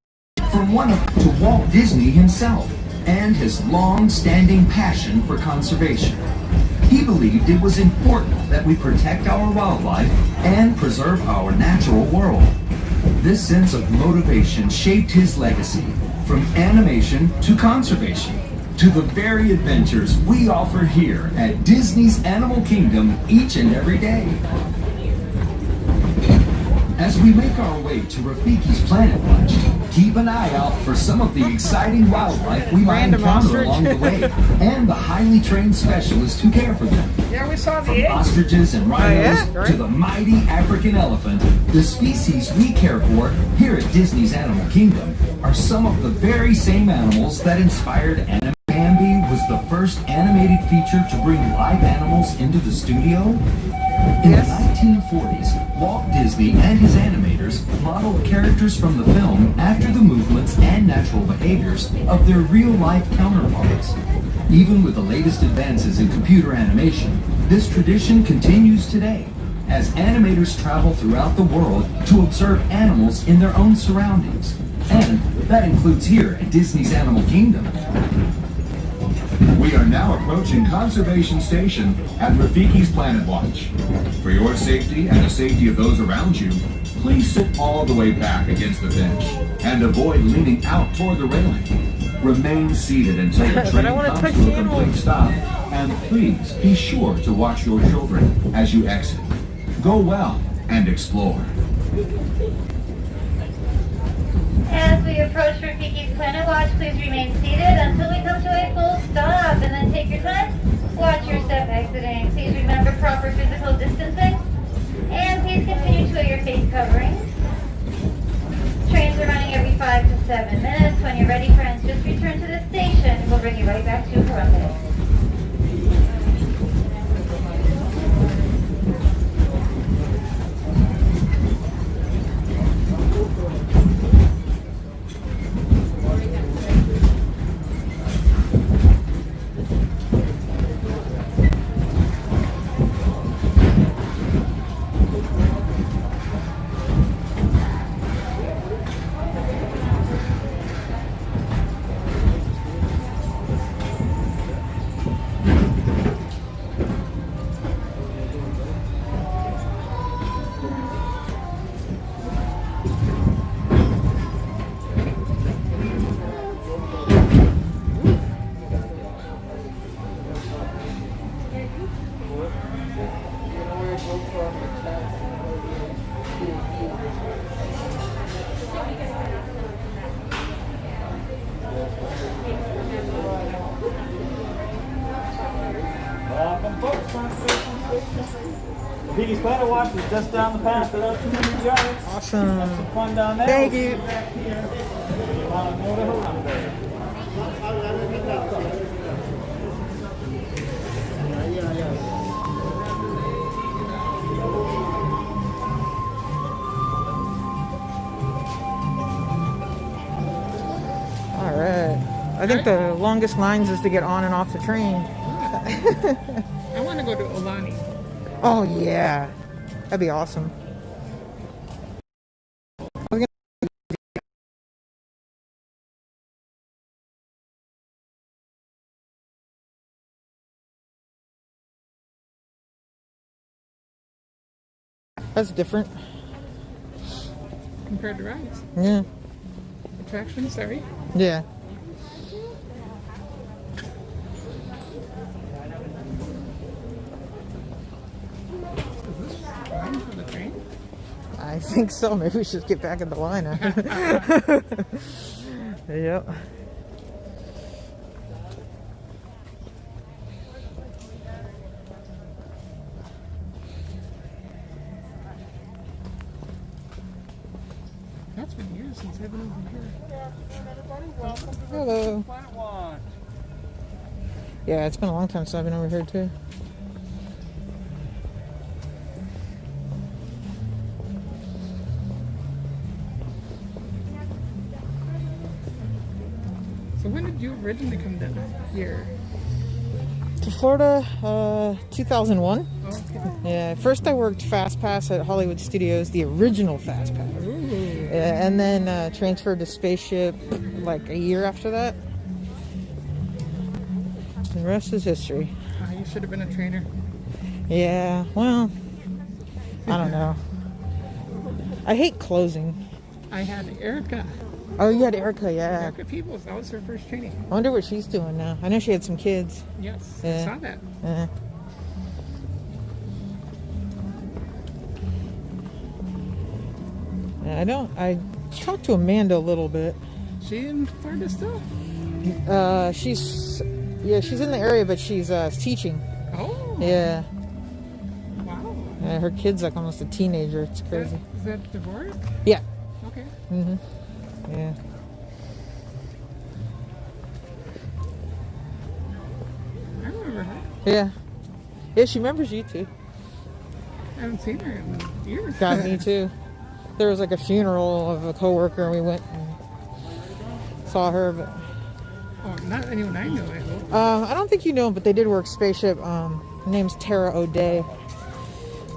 from one of to Walt Disney himself and his long-standing passion for conservation. He believed it was important that we protect our wildlife and preserve our natural world. This sense of motivation shaped his legacy, from animation to conservation, to the very adventures we offer here at Disney's Animal Kingdom each and every day. As we make our way to Rafiki's Planet Watch, keep an eye out for some of the exciting wildlife we might Random encounter ostrich. along the way, and the highly trained specialists who care for them. Yeah, we saw the From eggs. ostriches and rhinos yeah, to the mighty African elephant, the species we care for here at Disney's Animal Kingdom are some of the very same animals that inspired anime. Bambi was the first animated feature to bring live animals into the studio. In the 1940s, Walt Disney and his animators modeled characters from the film after the movements and natural behaviors of their real-life counterparts. Even with the latest advances in computer animation, this tradition continues today as animators travel throughout the world to observe animals in their own surroundings. And that includes here at Disney's Animal Kingdom. We are now approaching Conservation Station at Rafiki's Planet Watch. For your safety and the safety of those around you, please sit all the way back against the bench and avoid leaning out toward the railing. Remain seated until the But train I wanna comes touch to a the complete animals. stop, and please be sure to watch your children as you exit. Go well and explore. As we approach Rafiki's Planet Watch, please remain seated until we come to a full stop, and then take your time. Watch your step exiting. Please remember proper physical distancing, and please continue to wear your face coverings. Trains are running every 5 to 7 minutes. When you're ready, friends, just return to the station. We'll bring you right back to Columbus. Welcome, folks. Conservation Station. Rafiki's Planet Watch is just down the path, about 200 yards. Awesome. Have some fun down there. Thank We'll see you. Back here. Motor Harambe. All right. I think the longest lines is to get on and off the train. I want to go to Olani. Oh yeah, that'd be awesome. That's different. Compared to rides. Yeah. Attraction, sorry. Yeah. Time for the train. I think so. Maybe we should get back in the line. Yep. That's been years since I've been over here. Welcome to Hello. Planet Watch. Yeah, it's been a long time since I've been over here too. So when did you originally come down here? To Florida, 2001. Okay. Yeah, first I worked Fast Pass at Hollywood Studios, the original Fast Pass. Yeah, and then transferred to Spaceship like a year after that. The rest is history. You should have been a trainer. Yeah, well, I don't know. I hate closing. I had Erica. Oh, you had Erica, yeah. Erica Peebles. That was her first training. I wonder what she's doing now. I know she had some kids. Yes, Yeah. I saw that. Yeah. I talked to Amanda a little bit. She in Florida still? She's in the area, but she's teaching. Oh. Yeah. Wow. Yeah, her kid's like almost a teenager. It's crazy. Is that divorce? Yeah. Okay. Yeah. I remember her. Yeah. Yeah, she remembers you too. I haven't seen her in years. Got me too. There was like a funeral of a coworker, and we went and saw her. But Oh, not anyone I know, I hope. I don't think you know him, but they did work Spaceship. Her name's Tara O'Day.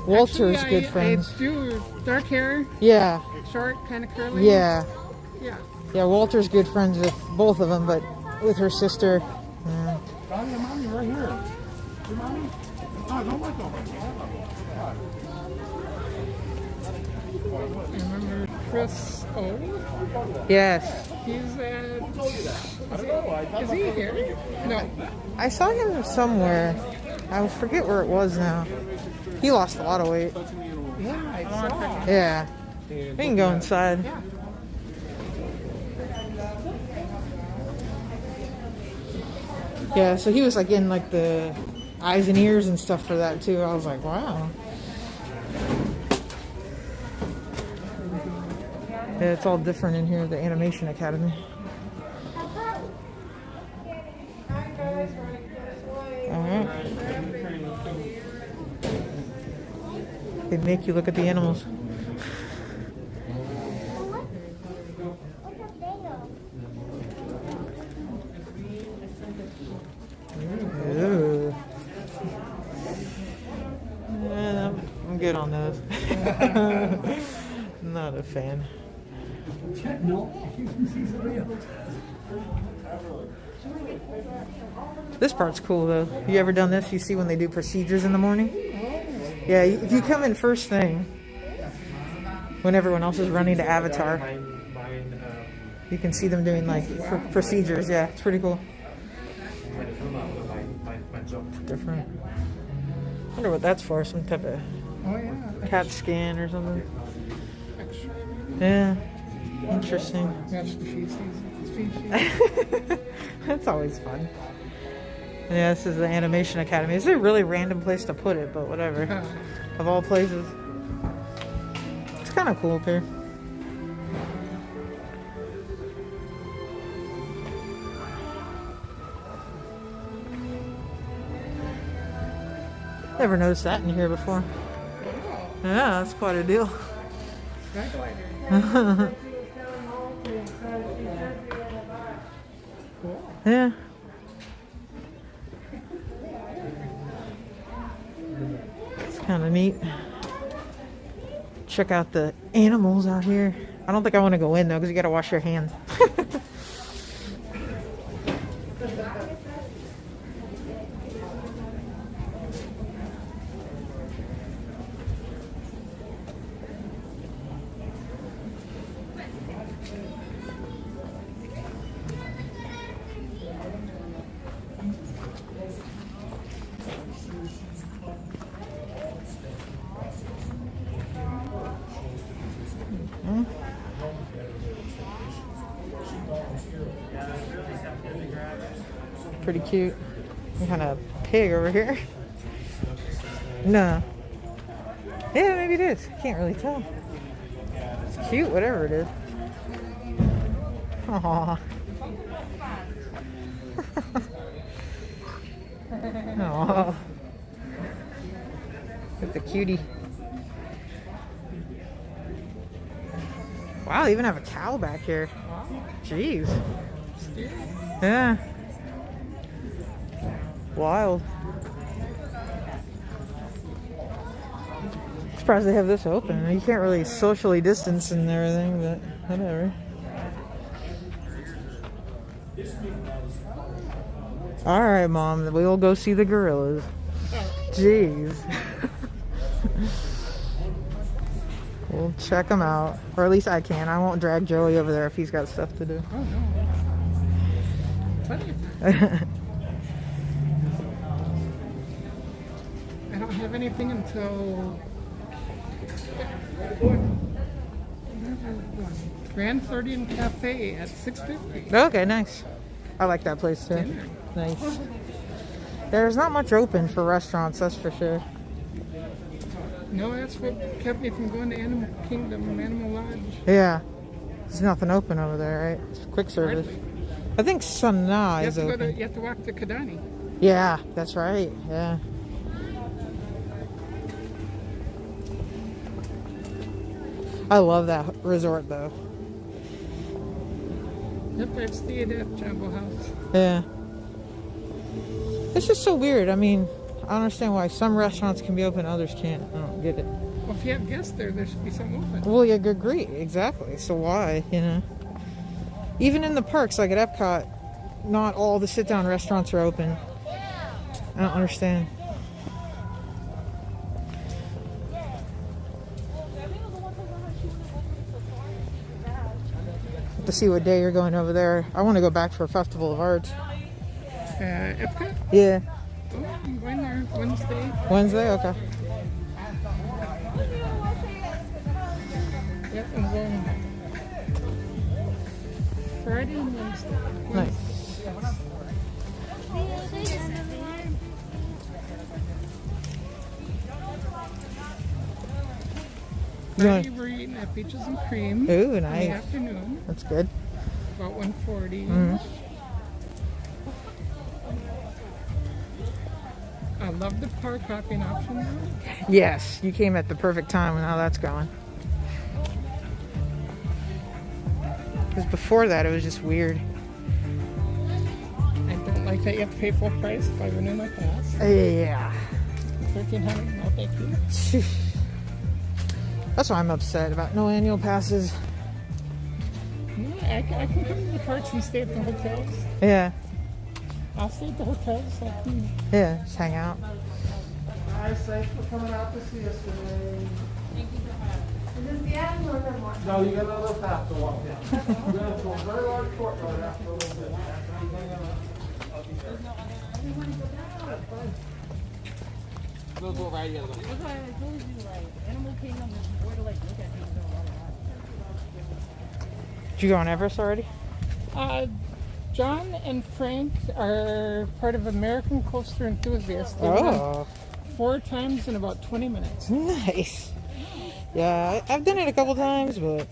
Walter's Actually, good friends. I do dark hair, Yeah. short, kind of curly. Yeah. Yeah. Yeah, Walter's good friends with both of them, but with her sister. Yeah. Found your mommy right here. Your mommy? Oh, don't let go. I remember Chris O. Yes. He's at. Is he here? No. I saw him somewhere. I forget where it was now. He lost a lot of weight. Yeah, I saw. Yeah. We can go inside. Yeah. Yeah, so he was like in like the eyes and ears and stuff for that too. I was like, wow. Yeah, it's all different in here, the Animation Academy. Alright. They make you look at the animals. Ooh. Yeah, I'm good on those. Not a fan. This part's cool though. You ever done this? You see when they do procedures in the morning? Yeah, if you come in first thing, when everyone else is running to Avatar, you can see them doing like procedures. Yeah, it's pretty cool. Different. I wonder what that's for. Some type of CAT scan or something. Yeah. Interesting. That's the feces. That's always fun. Yeah, this is the Animation Academy. It's a really random place to put it, but whatever. Of all places. It's kind of cool up here. Never noticed that in here before. Yeah, that's quite a deal. Yeah. It's kind of neat. Check out the animals out here. I don't think I want to go in though because you got to wash your hands. Pretty cute. Some kind of pig over here. No. Yeah, maybe it is. Can't really tell. It's cute, whatever it is. Aww. Aww. Look at the cutie. Wow, they even have a cow back here. Jeez. Yeah. Wild. Surprised they have this open. You can't really socially distance and everything, but whatever. Alright, Mom, we'll go see the gorillas. Jeez. We'll check them out. Or at least I can. I won't drag Joey over there if he's got stuff to do. Oh, no. Plenty of time. I don't have anything until Grand Floridian Cafe at $6.50. Okay, nice. I like that place too. Dinner. Nice. There's not much open for restaurants, that's for sure. No, that's what kept me from going to Animal Kingdom, Animal Lodge. Yeah. There's nothing open over there, right? It's quick service. Hardly. I think Sanaa is open. You have to walk to Kidani. Yeah, that's right. Yeah. I love that resort though. Yep, I've stayed at Jambo House. Yeah. It's just so weird. I mean, I don't understand why some restaurants can be open, others can't. I don't get it. Well, if you have guests there should be something open. Well, yeah, agree. Exactly. So why, you know? Even in the parks, like at Epcot, not all the sit-down restaurants are open. I don't understand. To see what day you're going over there. I want to go back for a Festival of Arts. Epcot? Yeah. Oh, I'm going there Wednesday. Wednesday? Okay. Yep, I'm going Friday and Wednesday. Nice. Friday we're eating at Peaches and Cream. Ooh, in nice. the afternoon. That's good. About 1:40. I love the park hopping option now. Yes, you came at the perfect time and how that's going. Because before that, it was just weird. I don't like that you have to pay full price if I renew my pass. Yeah. $1,300, no thank you. That's why I'm upset about no annual passes. No, I can come to the parks and stay at the hotels. Yeah. I'll stay at the hotels. Yeah, just hang out. Hi, thanks for coming out to see us today. Thank you so much. Is this the end or the more? No, you got a little path to walk down. We're going to a very large courtyard after a little bit. We'll go right the other way. That's why I told you, like, Animal Kingdom is more to, like, look at things than a lot of that. Did you go on Everest already? John and Frank are part of American Coaster Enthusiasts. They went Oh. 4 times in about 20 minutes. Nice. Yeah, I've done it a couple times, but...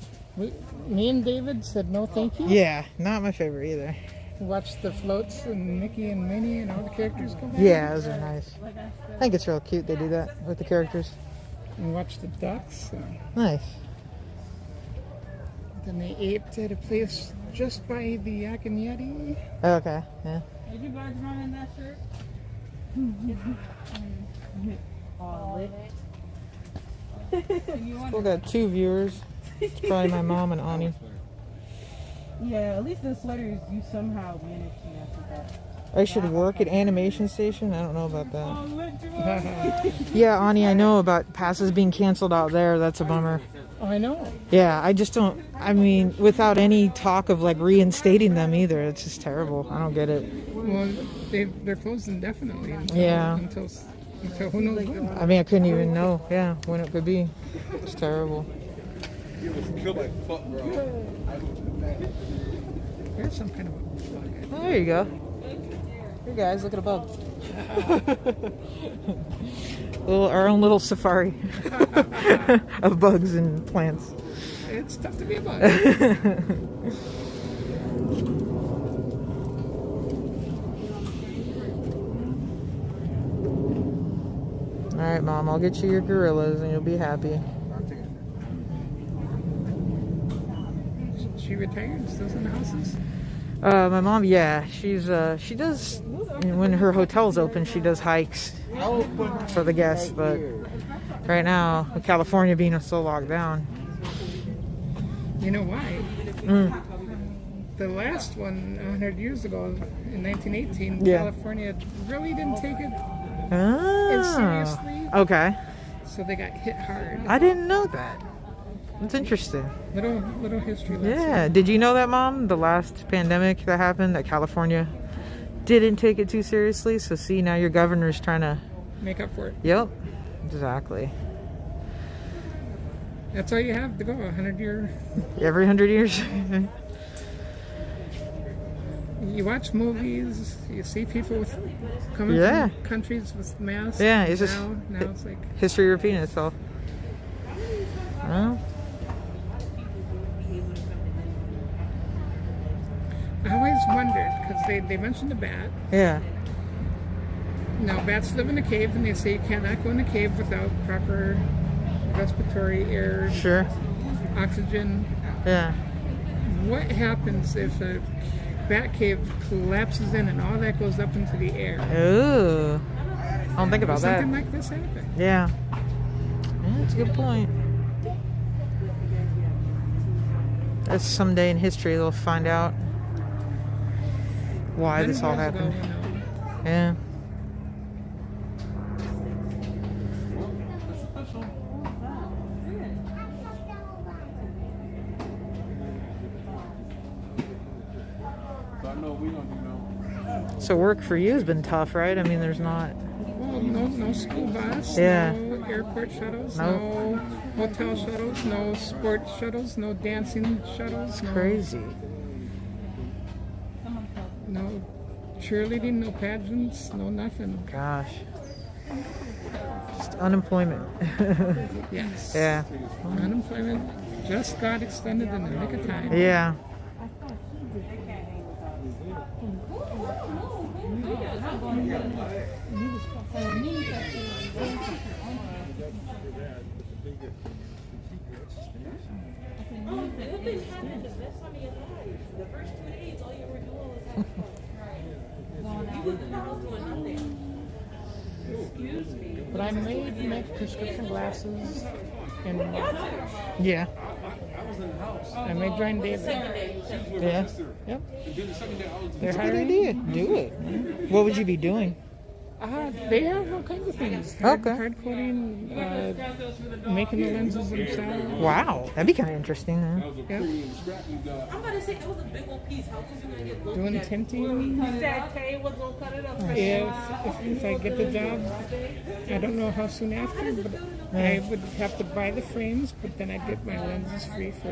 Me and David said no thank you. Yeah, not my favorite either. We watched the floats and Mickey and Minnie and all the characters come out. Yeah, those are nice. I think it's real cute they do that with the characters. And watched the ducks. Nice. Then they ate at a place just by the Yak and Yeti. Okay, yeah. Did you guys run in that shirt? Oh, lit. Still got 2 viewers. It's probably my mom and Ani. Yeah, at least the sweaters you somehow managed to match with that. I should work at Animation Station? I don't know about that. Yeah, Ani, I know about passes being canceled out there. That's a bummer. Oh, I know. Yeah, I just don't, I mean, without any talk of like reinstating them either. It's just terrible. I don't get it. Well, they're closed indefinitely. Until who knows when. I mean, I couldn't even know, yeah, when it could be. It's terrible. You was killed by fuck, bro. Here's some kind of a bug. Oh, there you go. Here, guys, look at a bug. Our own little safari of bugs and plants. It's tough to be a bug. All right, Mom, I'll get you your gorillas and you'll be happy. She retired, still in the houses? My mom, yeah, she does, when her hotel's open, she does hikes for the guests, but right now, with California being so locked down. You know why? The last one, 100 years ago, in 1918, California really didn't take it seriously. Okay. So they got hit hard. I didn't know that. That's interesting. Little history lesson. Yeah. Did you know that, Mom? The last pandemic that happened, that California didn't take it too seriously. So see, now your governor's trying to make up for it. Yep. Exactly. That's all you have to go, 100-year. Every 100 years. You watch movies, you see people coming Yeah. from countries with masks. Yeah, it's just now it's like history repeating itself. Well, I always wondered because they mentioned the bat. yeah. Now bats live in a cave, and they say you cannot go in a cave without proper respiratory air, Sure. oxygen. Yeah. What happens if a bat cave collapses in and all that goes up into the air? Ooh. I don't think about that. Something like this happen. Yeah. That's a good point. That's someday in history they'll find out why this all happened. Yeah. So work for you has been tough, right? I mean, there's not. Well, no school bus, Yeah. no airport shuttles, Nope. no hotel shuttles, no sports shuttles, no dancing shuttles. No, Crazy. No cheerleading, no pageants, no nothing. Gosh. Just unemployment. Yes. Yeah. Unemployment just got extended in the nick of time. Yeah. But I may make prescription glasses and Yeah. I may join David. Yeah. Yep. That's They're a good hiring. idea. Do it. What would you be doing? They have all kinds of things. Okay. Hard coding, making the lenses themselves. Wow. That'd be kind of interesting, then. Yep. I'm about to say, it was a big old piece. How was you going to get Doing tinting. He said Tay was going to cut it up. If I get the job, I don't know how soon after, but I would have to buy the frames, but then I'd get my lenses free for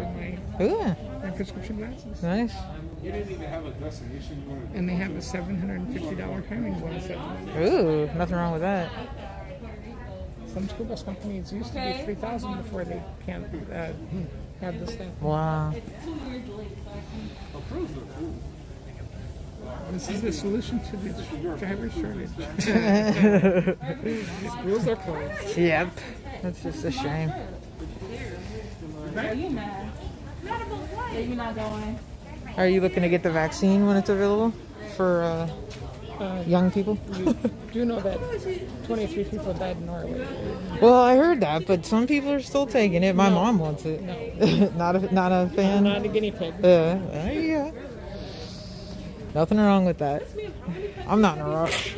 Ooh. my prescription glasses. Nice. You didn't even have a destination you wanted to And they have a $750 hiring bonus. Ooh. Nothing wrong with that. Some school bus companies used to be $3,000 before they can't have this thing. Wow. This is the solution to the driver shortage. Schools are closed. Yep. That's just a shame. Are you mad? Are you not going? Are you looking to get the vaccine when it's available for young people? You do know that 23 people died in Norway. Well, I heard that, but some people are still taking it. My mom wants it. No. not a fan. Not a guinea pig. Yeah. Nothing wrong with that. I'm not in a rush.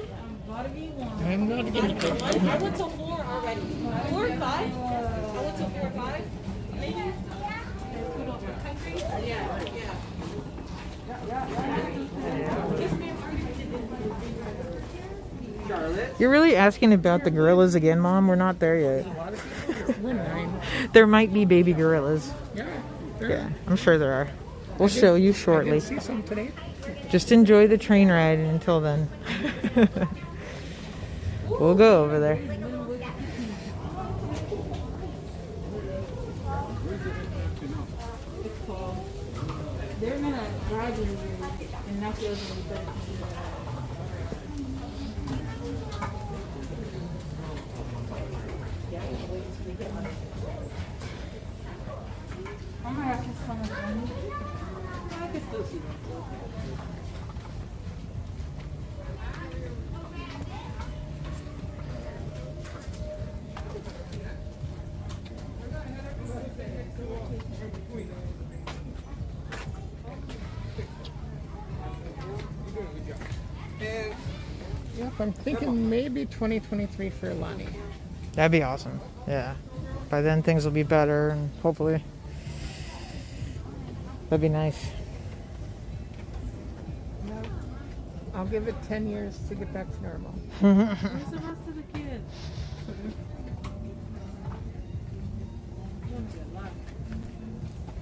I'm not a guinea pig. I went to 4 already. 4 or 5? I went to 4 or 5. Maybe. Yeah. You're really asking about the gorillas again, Mom? We're not there yet. We're 9. There might be baby gorillas. Yeah. Yeah, I'm sure there are. We'll show you I shortly. did see some today. Just enjoy the train ride until then. We'll go over there. They're gonna drive in and not feel any better. I'm gonna have to some of them. I can still see them. Yep, I'm thinking maybe 2023 for Lonnie. That'd be awesome. Yeah. By then things will be better and hopefully that'd be nice. I'll give it 10 years to get back to normal. Where's the rest of the kids?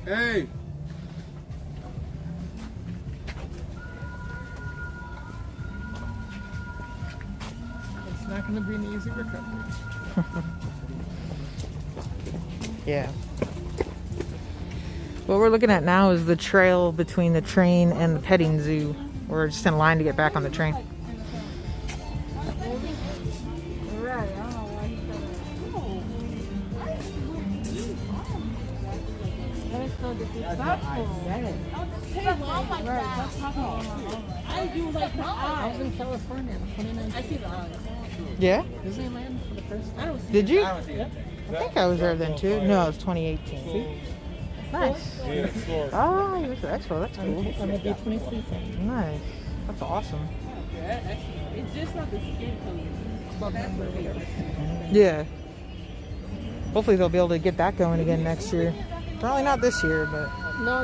Hey! It's not going to be an easy recovery. Yeah. What we're looking at now is the trail between the train and the petting zoo. We're just in line to get back on the train. I was in California in 2019. I see the eyes. Yeah? Disneyland for the first time. Did you? Yeah. I think I was there then too. No, it was 2018. Nice. Oh, you went to the expo. That's cool. I'm a D23 fan. Nice. That's awesome. It's just not the skin color. It's about number whatever. Yeah. Hopefully they'll be able to get that going again next year. Probably not this year, but No,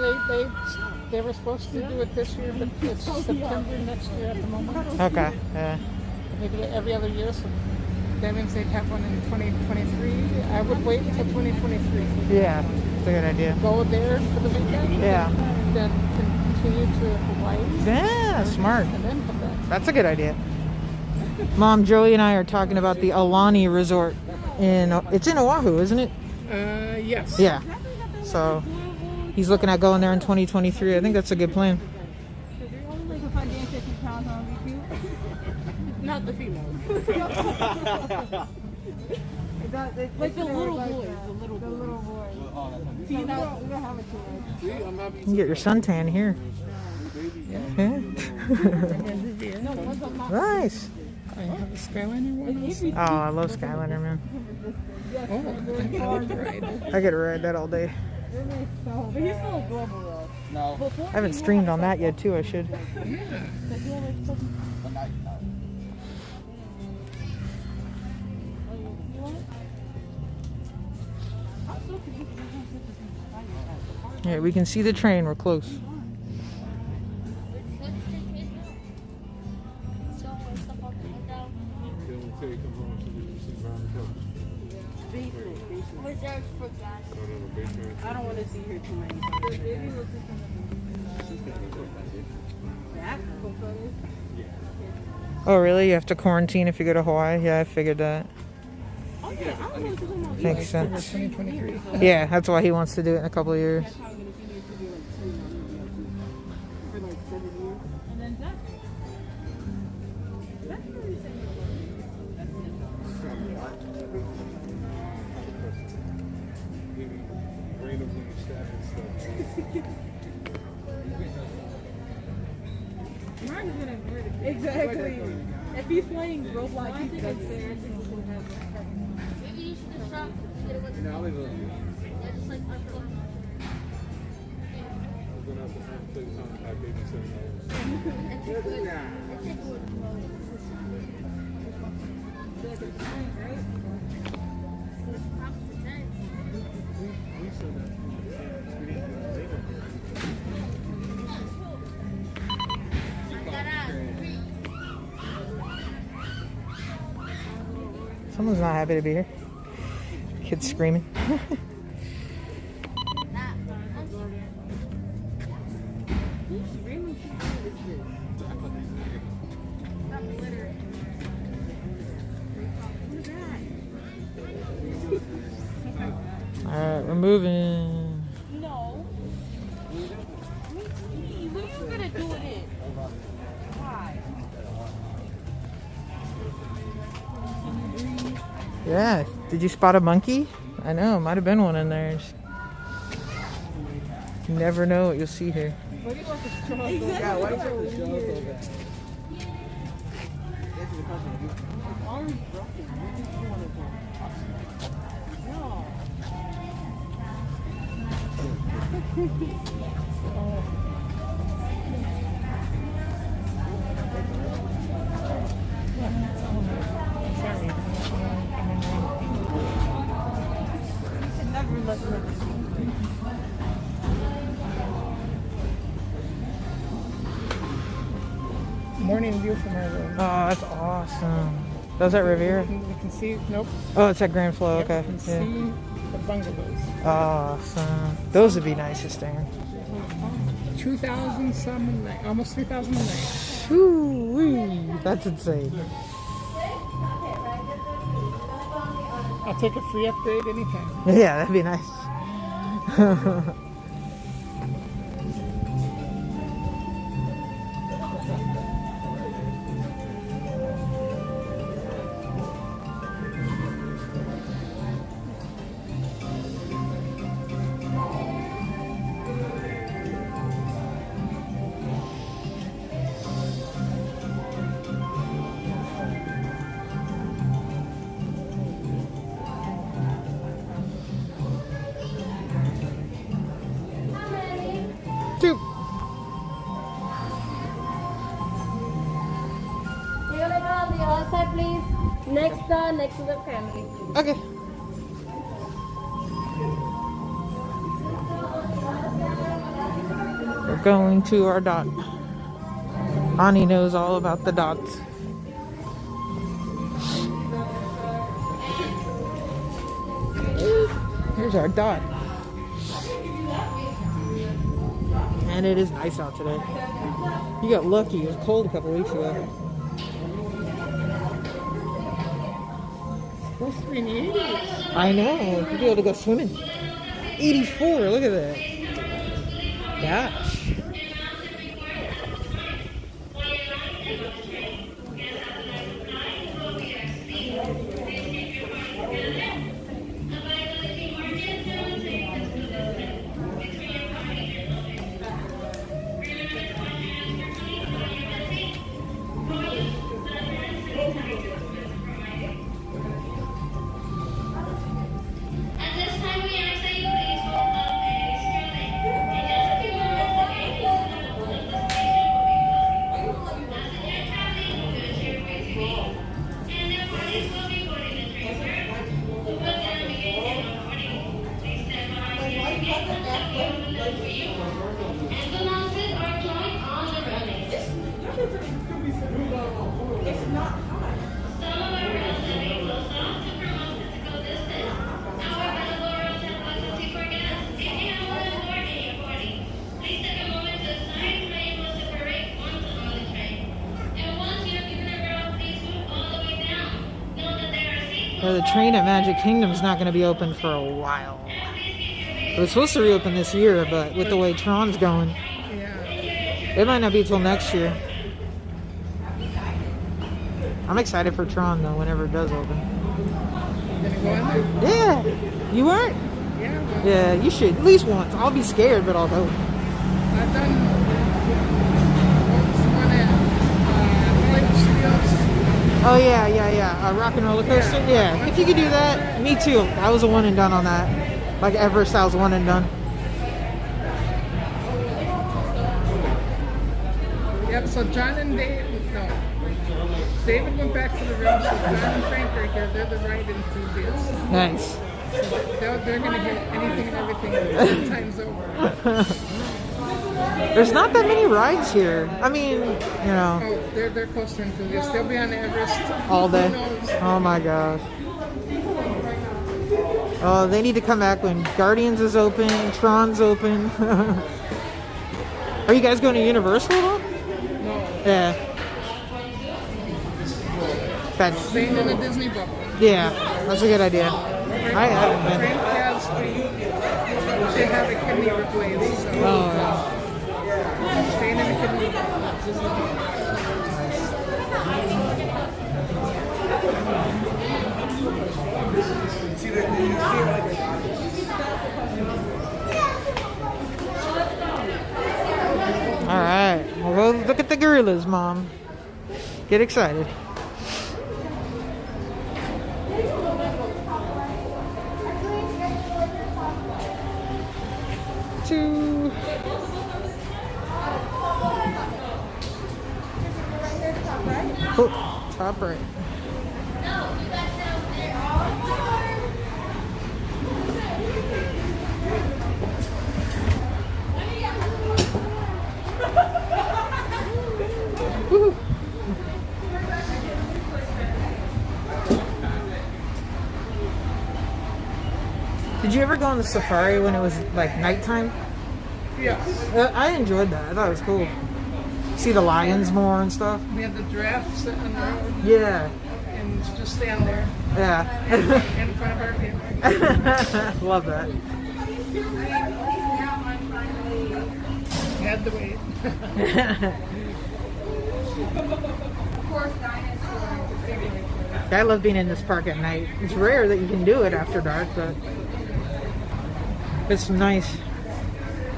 they were supposed to do it this year, but it's September next year at the moment. okay. Yeah. They do it every other year, so that means they'd have one in 2023. I would wait until 2023. Yeah. It's a good idea. Go there for the weekend. Yeah. Then continue to Hawaii. Yeah, smart. And then come back. That's a good idea. Mom, Joey and I are talking about the Alani Resort it's in Oahu, isn't it? Yes. Yeah. So he's looking at going there in 2023. I think that's a good plan. Not the females. Like the little boys. The little boys. See, now we don't have it too much. You can get your suntan here. Yeah. Nice. I have a Skyliner one. Oh, I love Skyliner, man. Oh, I could ride that all day. But he's still adorable though. No. I haven't streamed on that yet, too. I should. Yeah, we can see the train. We're close. I don't want to see her too many times. Oh, really? You have to quarantine if you go to Hawaii? Yeah, I figured that. Makes sense. 2023. Yeah, that's why he wants to do it in a couple of years. Exactly. If he's playing Roblox, he's gonna say. Maybe you should just stop. Get it with the yeah, just like Someone's not happy to be here. Kids screaming. Alright, we're moving. No. What are you gonna do with it? Why? Yeah. Did you spot a monkey? I know. Might have been one in there. You never know what you'll see here. What do you want the straw? Yeah, why do you want the straw so bad? It's already broken. What do you want to do? Morning view from our room. Oh, that's awesome. Those at Riviera? You can see, nope. Oh, it's at Grand Flow. Yep, Okay. You can see the bungalows. Awesome. Those would be nice to stay in. 2,000 some a night, almost 3,000 a night. Woo-wee. That's insane. I'll take a free upgrade anytime. Yeah, that'd be nice. Two. You're gonna go on the other side, please. Next to the family. Okay. We're going to our dot. Ani knows all about the dots. Here's our dot. And it is nice out today. You got lucky. It was cold a couple weeks ago. Supposed to be in the 80s. I know. You'll be able to go swimming. 84. Look at that. Gosh. The train at Magic Kingdom is not going to be open for a while. It was supposed to reopen this year, but with the way Tron's going, it might not be till next year. I'm excited for Tron though, whenever it does open. Yeah, you weren't? Yeah, you should at least once. I'll be scared, but I'll go. I've done one at Hollywood Studios. Oh yeah. Rock and Roller Coaster. Yeah. If you could do that, me too. I was a one and done on that. Like Everest, I was one and done. Yep. So John and David went back to the room. So John and Frank are here. They're the ride enthusiasts. Nice. So they're gonna hit anything and everything 10 times over. There's not that many rides here. I mean, you know. Oh, they're coaster enthusiasts. They'll be on Everest All day. Who knows? Oh my gosh. Oh, they need to come back when Guardians is open, Tron's open. Are you guys going to Universal at all? No. Yeah. That's, Staying in a Disney bubble. yeah, that's a good idea. I haven't been. Frank has, they have a kidney replaced. So Oh, yeah. staying in a kidney bubble. All right. Well, go look at the gorillas, Mom. Get excited. Two. Oh, top right. Woo. Did you ever go on the safari when it was like nighttime? Yeah. I enjoyed that. I thought it was cool. See the lions more and stuff. We had the giraffe sitting on the road. Yeah. And just stand there. Yeah. In front of our vehicle. Love that. Had to wait. I love being in this park at night. It's rare that you can do it after dark, but it's nice.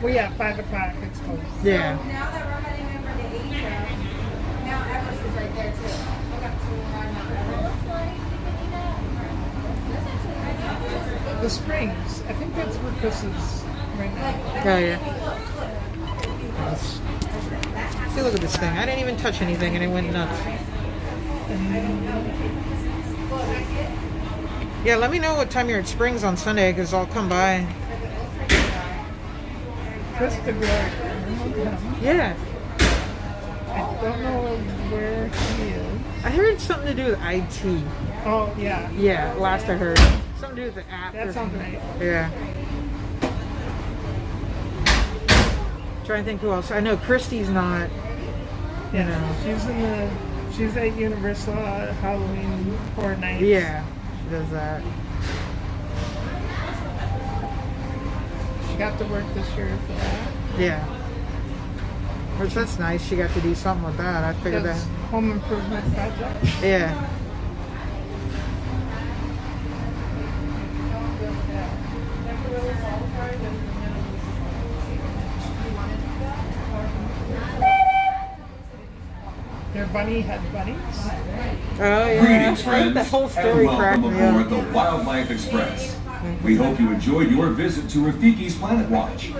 Well, yeah, 5 o'clock, it's closed. Yeah. Now that we're heading over to Asia, now Everest is right there too. The Springs, I think that's where Chris is right now. Oh, yeah. See, look at this thing. I didn't even touch anything and it went nuts. Yeah, let me know what time you're at Springs on Sunday because I'll come by. Chris the Glory. Yeah. I don't know where he is. I heard something to do with IT. Oh, yeah. Yeah, last I heard. Something to do with the app. That sounds right. Yeah. Trying to think who else. I know Christy's not. You know. She's at Universal Halloween Horror Nights. Yeah, she does that. She got to work this year for that. Yeah. Which that's nice. She got to do something with that. I figured That's that. Home Improvement Project. Yeah. Their bunny had bunnies. Oh yeah. Greetings, friends, The whole and story cracked welcome me up. aboard the Wildlife Express. We hope you enjoyed your visit to Rafiki's Planet Watch.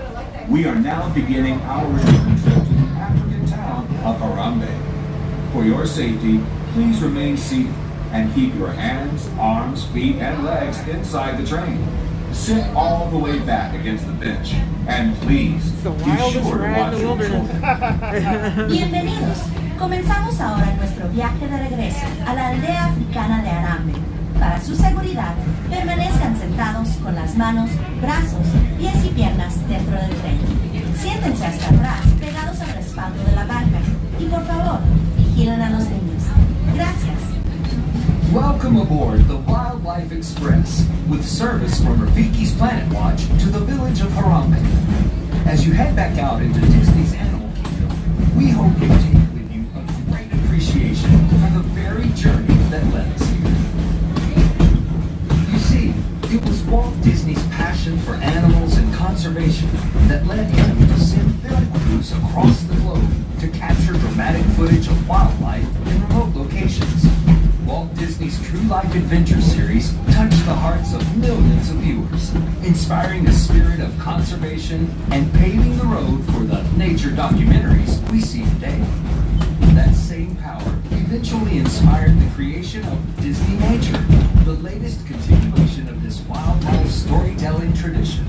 We are now beginning our return trip to the African town of Harambe. For your safety, please remain seated and keep your hands, arms, feet, and legs inside the train. Sit all the way back against the bench, and please The be wildest sure to ride watch in the your wilderness. children. Bienvenidos. Comenzamos ahora nuestro viaje de regreso a la aldea africana de Harambe. Para su seguridad, permanezcan sentados con las manos, brazos, pies y piernas dentro del tren. Siéntense hasta atrás, pegados al respaldo de la banca. Y por favor, vigilen a los niños. Gracias. Welcome aboard the Wildlife Express with service from Rafiki's Planet Watch to the village of Harambe. As you head back out into Disney's Animal Kingdom, we hope you take with you a great appreciation for the very journey that led us here. You see, it was Walt Disney's passion for animals and conservation that led him to send film crews across the globe to capture dramatic footage of wildlife in remote locations. Walt Disney's True Life Adventure series touched the hearts of millions of viewers, inspiring the spirit of conservation and paving the road for the nature documentaries we see today. That same power eventually inspired the creation of Disney Nature, the latest continuation of this wildlife storytelling tradition.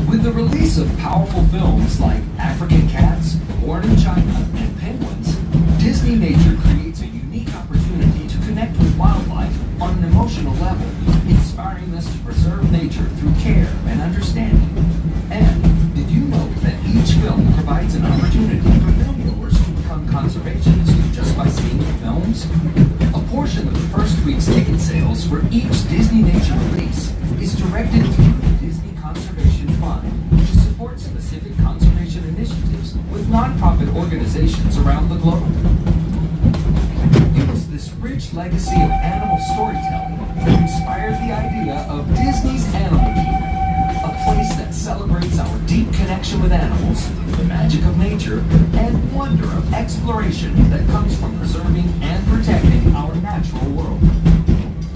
With the release of powerful films like African Cats, Born in China, and Penguins, Disney Nature creates a unique opportunity to connect with wildlife on an emotional level, inspiring us to preserve nature through care and understanding. And did you know that each film provides an opportunity for filmgoers to become conservationists just by seeing the films? A portion of the first week's ticket sales for each Disney Nature release is directed through the Disney Conservation Fund to support specific conservation initiatives with nonprofit organizations around the globe. It was this rich legacy of animal storytelling that inspired the idea of Disney's Animal Kingdom, a place that celebrates our deep connection with animals, the magic of nature, and wonder of exploration that comes from preserving and protecting our natural world.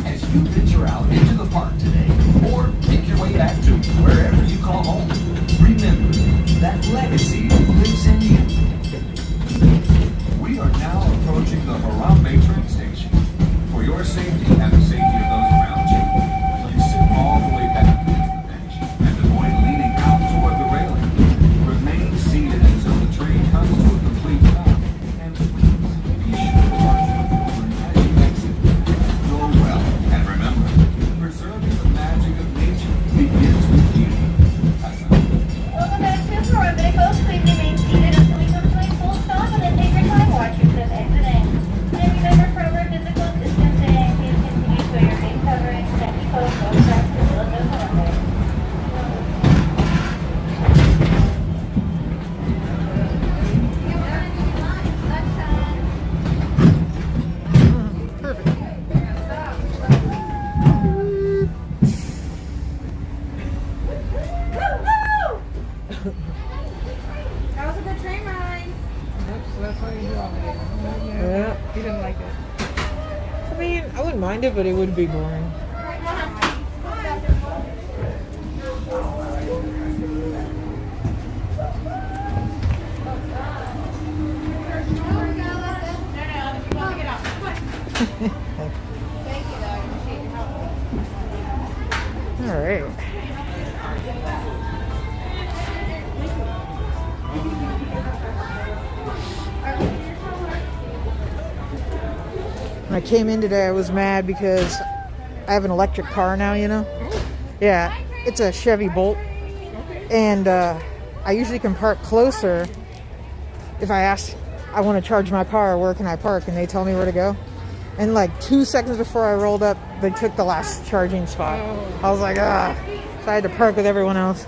As you venture out into the park today, or make your way back to wherever you call home, remember that legacy lives in you. We are now approaching the Harambe train station. For your safety and the safety of those around you, please sit all the way back against the bench and avoid leaning out toward the railing. Remain seated until the train comes to a complete stop. And please be sure to watch your children as you exit. Go well and I mean, I wouldn't mind it, but it would be boring. All right. When I came in today, I was mad because I have an electric car now, you know? Yeah, it's a Chevy Bolt. And I usually can park closer if I ask, I want to charge my car, where can I park? And they tell me where to go. And like 2 seconds before I rolled up, they took the last charging spot. I was like, ah. So I had to park with everyone else.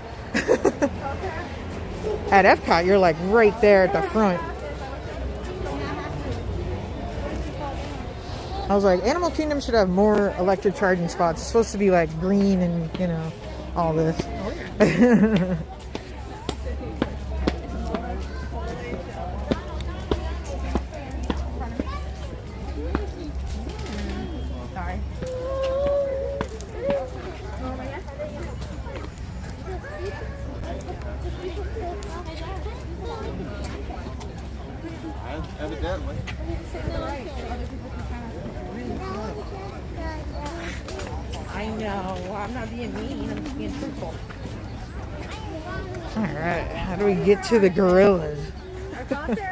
At Epcot, you're like right there at the front. I was like, Animal Kingdom should have more electric charging spots. It's supposed to be like green and, you know, all this. Evidently. I know. I'm not being mean. I'm just being truthful. All right. How do we get to the gorillas? Right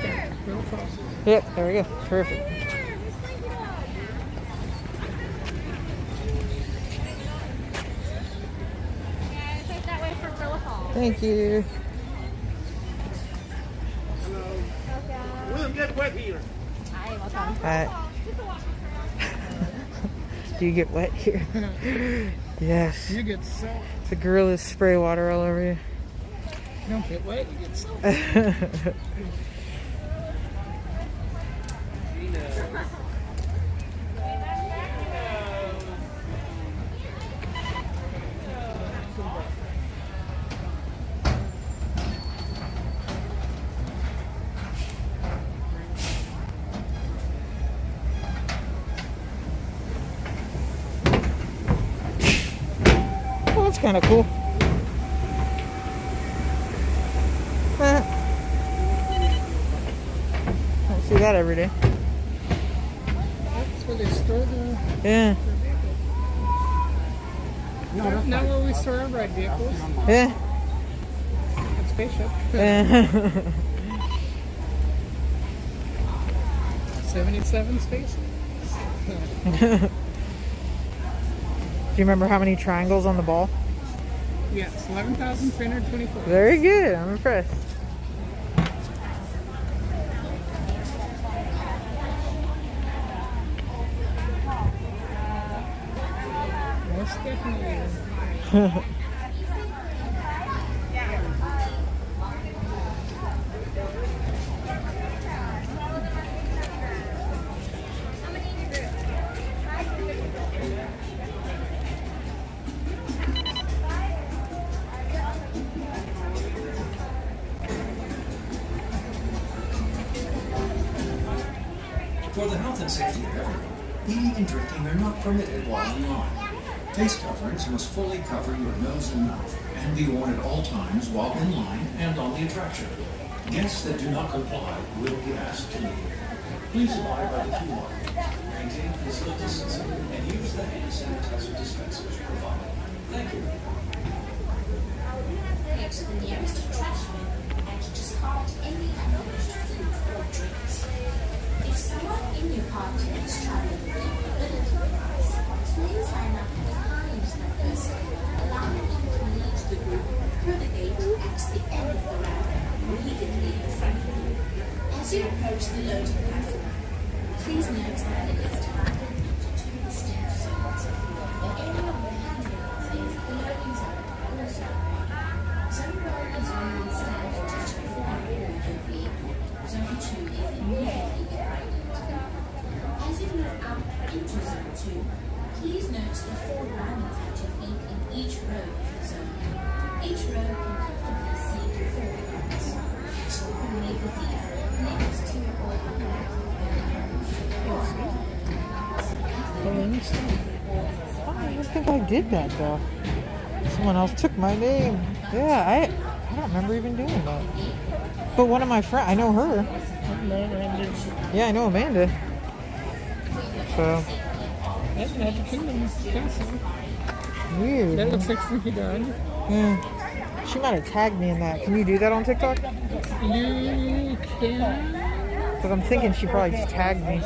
there. Real close. Yep, there we go. Perfect. Thank you. We'll get wet here. Do you get wet here? Yes. You get soaked. The gorillas spray water all over you. You don't get wet, you get soaked. Oh, that's kind of cool. I see that every day. That's where they store the... Yeah. Not where we store our ride vehicles. Yeah. It's spaceship. Yeah. 77 spaces. Do you remember how many triangles on the ball? Yes, 11,324. Very good. I'm impressed. Most definitely. For the health and safety of everyone, eating and drinking are not permitted while in line. Face coverings must fully cover your nose and mouth and be worn at all times while in line and on the attraction. Guests that do not comply will be asked to leave. Please abide by the QR. Maintain physical distancing and use the hand sanitizer dispensers provided. Thank you. Head to the nearest trash bin and discard any unused food or drinks. If someone in your party is traveling with mobility device, please line up behind that person, allowing them to lead the group through the gate at the end of the ramp, immediately in front of you. As you approach the loading platform, please note that it is divided into two distinct zones. The area of the handrail says the loading zone also. Zone 1 is on one stand just before you board your vehicle. Zone 2 is immediately behind it. As you move up into Zone 2, please note the 4 railings at your feet in each row of the zone. Each row can comfortably seat 4 cars. From Maple Theatre next to think I did that though. Someone else took my name. Yeah, I don't remember even doing that. But one of my friends, I know her. Yeah, I know Amanda. So. That's Magic Kingdom Castle. Weird. That looks like Slinky Dog. Yeah. She might have tagged me in that. Can you do that on TikTok? You can. Because I'm thinking she probably just tagged me.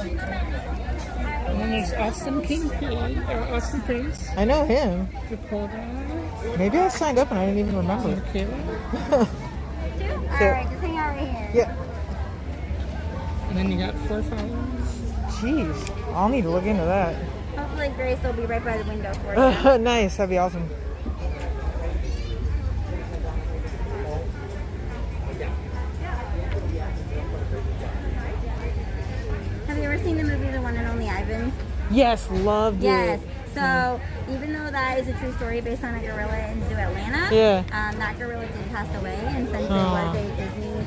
And then there's Austin Kingpin, or Austin Prince. I know him. Dakota. Maybe I signed up and I didn't even remember. Alright, just hang out right here. Yeah. And then you got 4 followers. Jeez. I'll need to look into that. Hopefully Grace will be right by the window for you. Nice. That'd be awesome. Have you ever seen the movie The One and Only Ivan? Yes, loved Yes. it. So even though that is a true story based on a gorilla in Zoo Atlanta, Yeah. That gorilla did pass away, and since it was a Disney,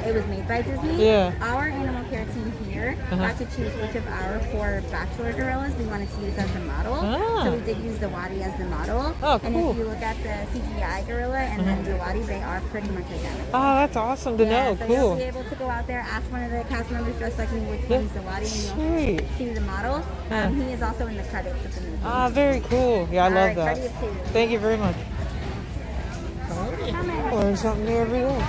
it was made by Disney. Yeah. Our animal care team here got to choose which of our 4 bachelor gorillas we wanted to use as the model. So we did use Zawadi as the model. Oh, and cool. if you look at the CGI gorilla and then Zawadi, they are pretty much identical. Oh, that's awesome to know. So Cool. you'll be able to go out there, ask one of the cast members dressed like me which one's Zawadi, and Sweet. you'll see the model. He is also in the credits of the movie. Ah, very cool. Yeah, I love Alright, that. credits too. Thank you very much. Learn something new every day.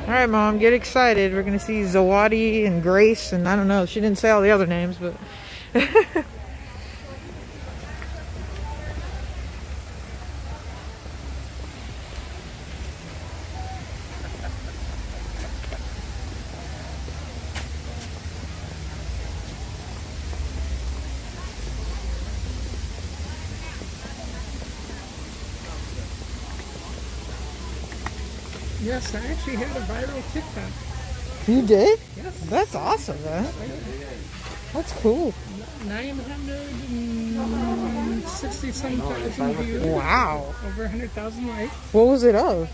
All right, Mom, get excited. We're going to see Zawadi and Grace, and I don't know. She didn't say all the other names, but... Yes, I actually had a viral TikTok. You did? Yes. That's awesome, man. That's cool. 960-some thousand views. Wow. Over 100,000 likes. What was it of?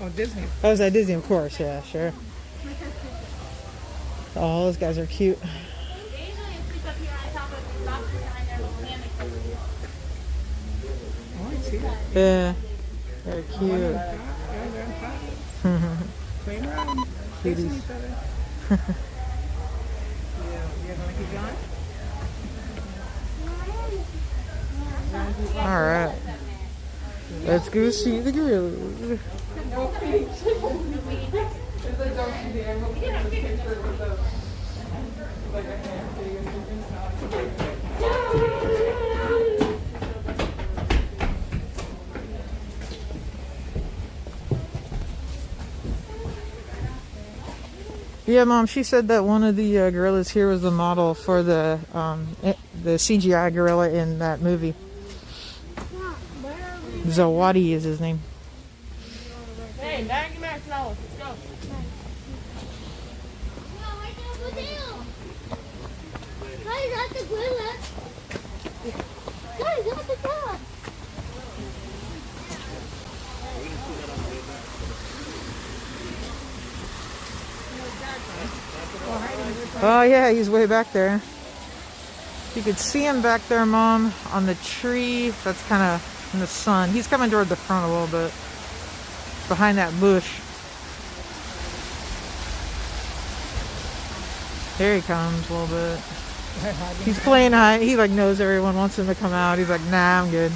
Oh, Disney. Oh, it was at Disney, of course. Yeah, sure. Oh, those guys are cute. Oh, I see that. Yeah, they're cute. Playing around. Cuties. Each other. All right, let's go see the gorillas. Yeah, Mom, she said that one of the gorillas here was the model for the CGI gorilla in that movie. Zawadi is his name. Hey, Maggie Max now. Let's go. Guys, at the gorilla. Guys, at the dog. Oh yeah, he's way back there. You could see him back there, Mom, on the tree. That's kind of in the sun. He's coming toward the front a little bit. Behind that bush. There he comes a little bit. He's playing high. He like knows everyone wants him to come out. He's like, nah, I'm good.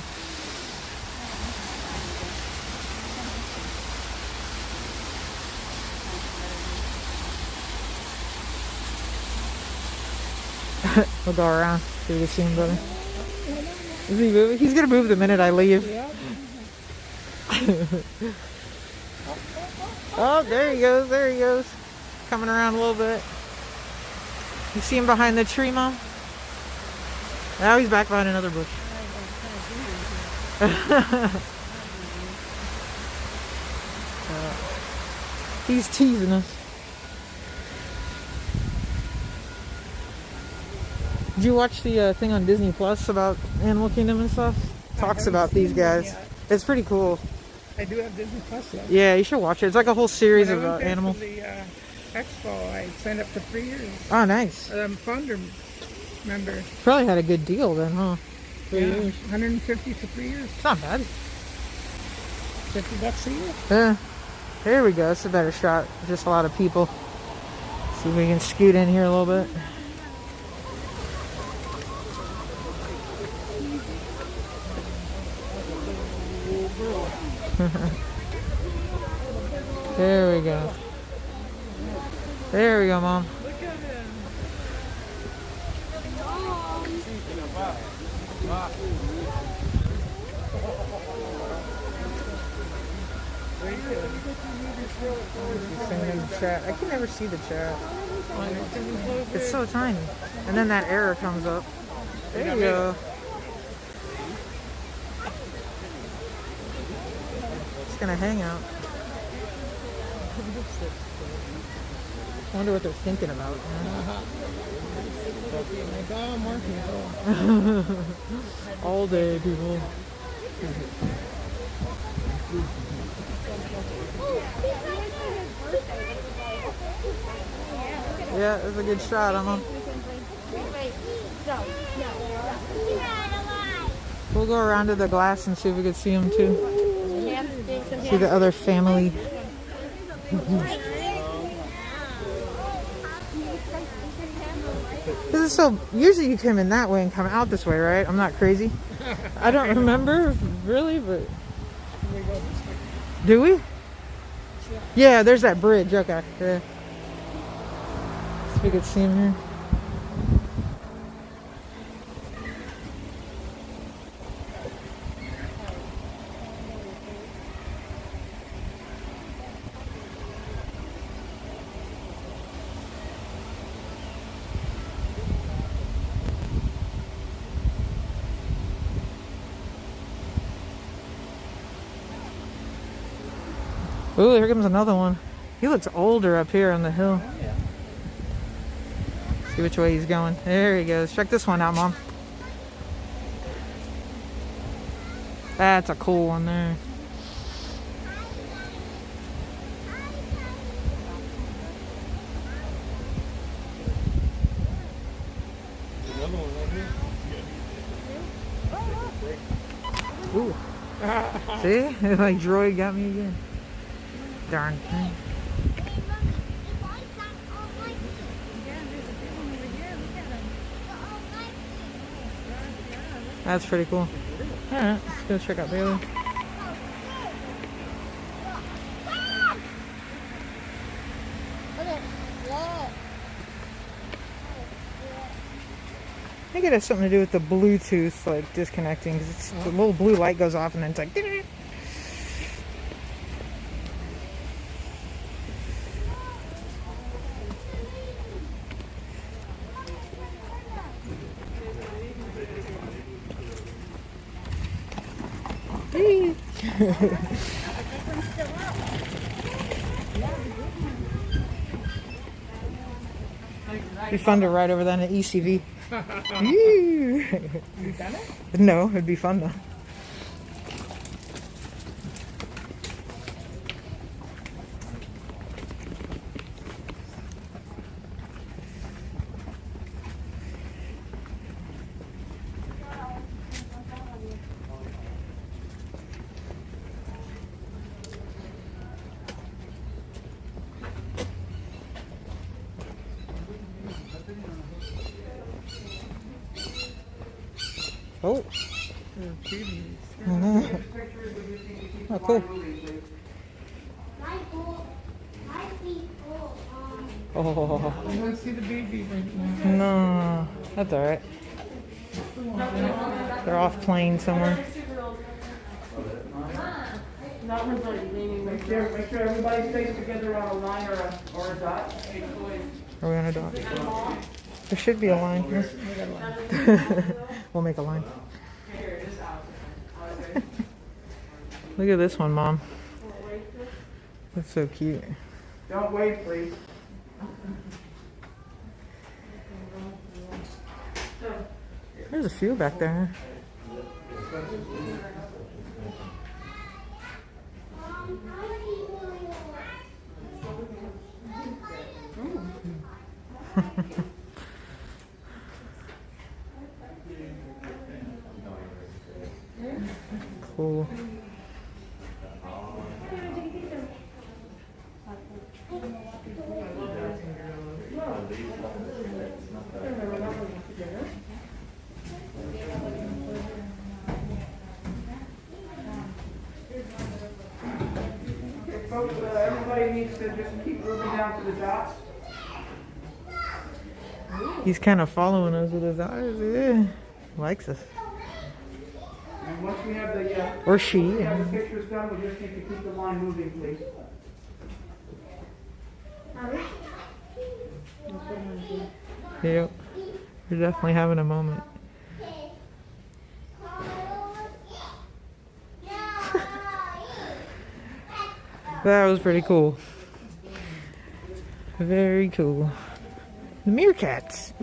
We'll go around so you can see him better. Is he moving? He's gonna move the minute I leave. Oh, there he goes. There he goes. Coming around a little bit. You see him behind the tree, Mom? Now he's back behind another bush. He's teasing us. Did you watch the thing on Disney Plus about Animal Kingdom and stuff? Talks about these guys. It's pretty cool. I do have Disney Plus though. Yeah, you should watch it. It's like a whole series When I of went there animals. for the Expo, I signed up for 3 years. Oh, nice. Founder Remember? Probably had a good deal then, huh? 3 Yeah, years. 150 for 3 years. It's not bad. $50 a year. Yeah. There we go. It's a better shot. Just a lot of people. See if we can scoot in here a little bit. There we go. There we go, Mom. Singing in the chat. I can never see the chat. It's so tiny. And then that error comes up. There you go. It's gonna hang out. I wonder what they're thinking about. More people. All day, people. Yeah, it's a good shot, Emma. We'll go around to the glass and see if we can see them too. See the other family. This is so. Usually you come in that way and come out this way, right? I'm not crazy. I don't remember really, but do we? Yeah, there's that bridge. Okay. Yeah. So we could see him here. Ooh, here comes another one. He looks older up here on the hill. See which way he's going. There he goes. Check this one out, Mom. That's a cool one there. Ooh. See? Like Droid got me again. Darn thing. That's pretty cool. Alright, let's go check out Bailey. I think it has something to do with the Bluetooth, like disconnecting, because the little blue light goes off and then it's like. It'd be fun to ride over that in an ECV. You done it? No, it'd be fun though. Oh. Oh, cool. Oh. I want to see the baby right now. No, that's all right. They're off playing somewhere. Make sure everybody stays together on a line or a dot. Are we on a dot? There should be a line here. We'll make a line. Look at this one, Mom. That's so cute. Don't wait, please. There's a few back there. Folks, everybody needs to just keep moving down to the dots. He's kind of following us with his eyes. Yeah. Likes us. And once we have the Or she. once we have the pictures done, we just need to keep the line moving, please. Yep. We're definitely having a moment. That was pretty cool. Very cool. The meerkats.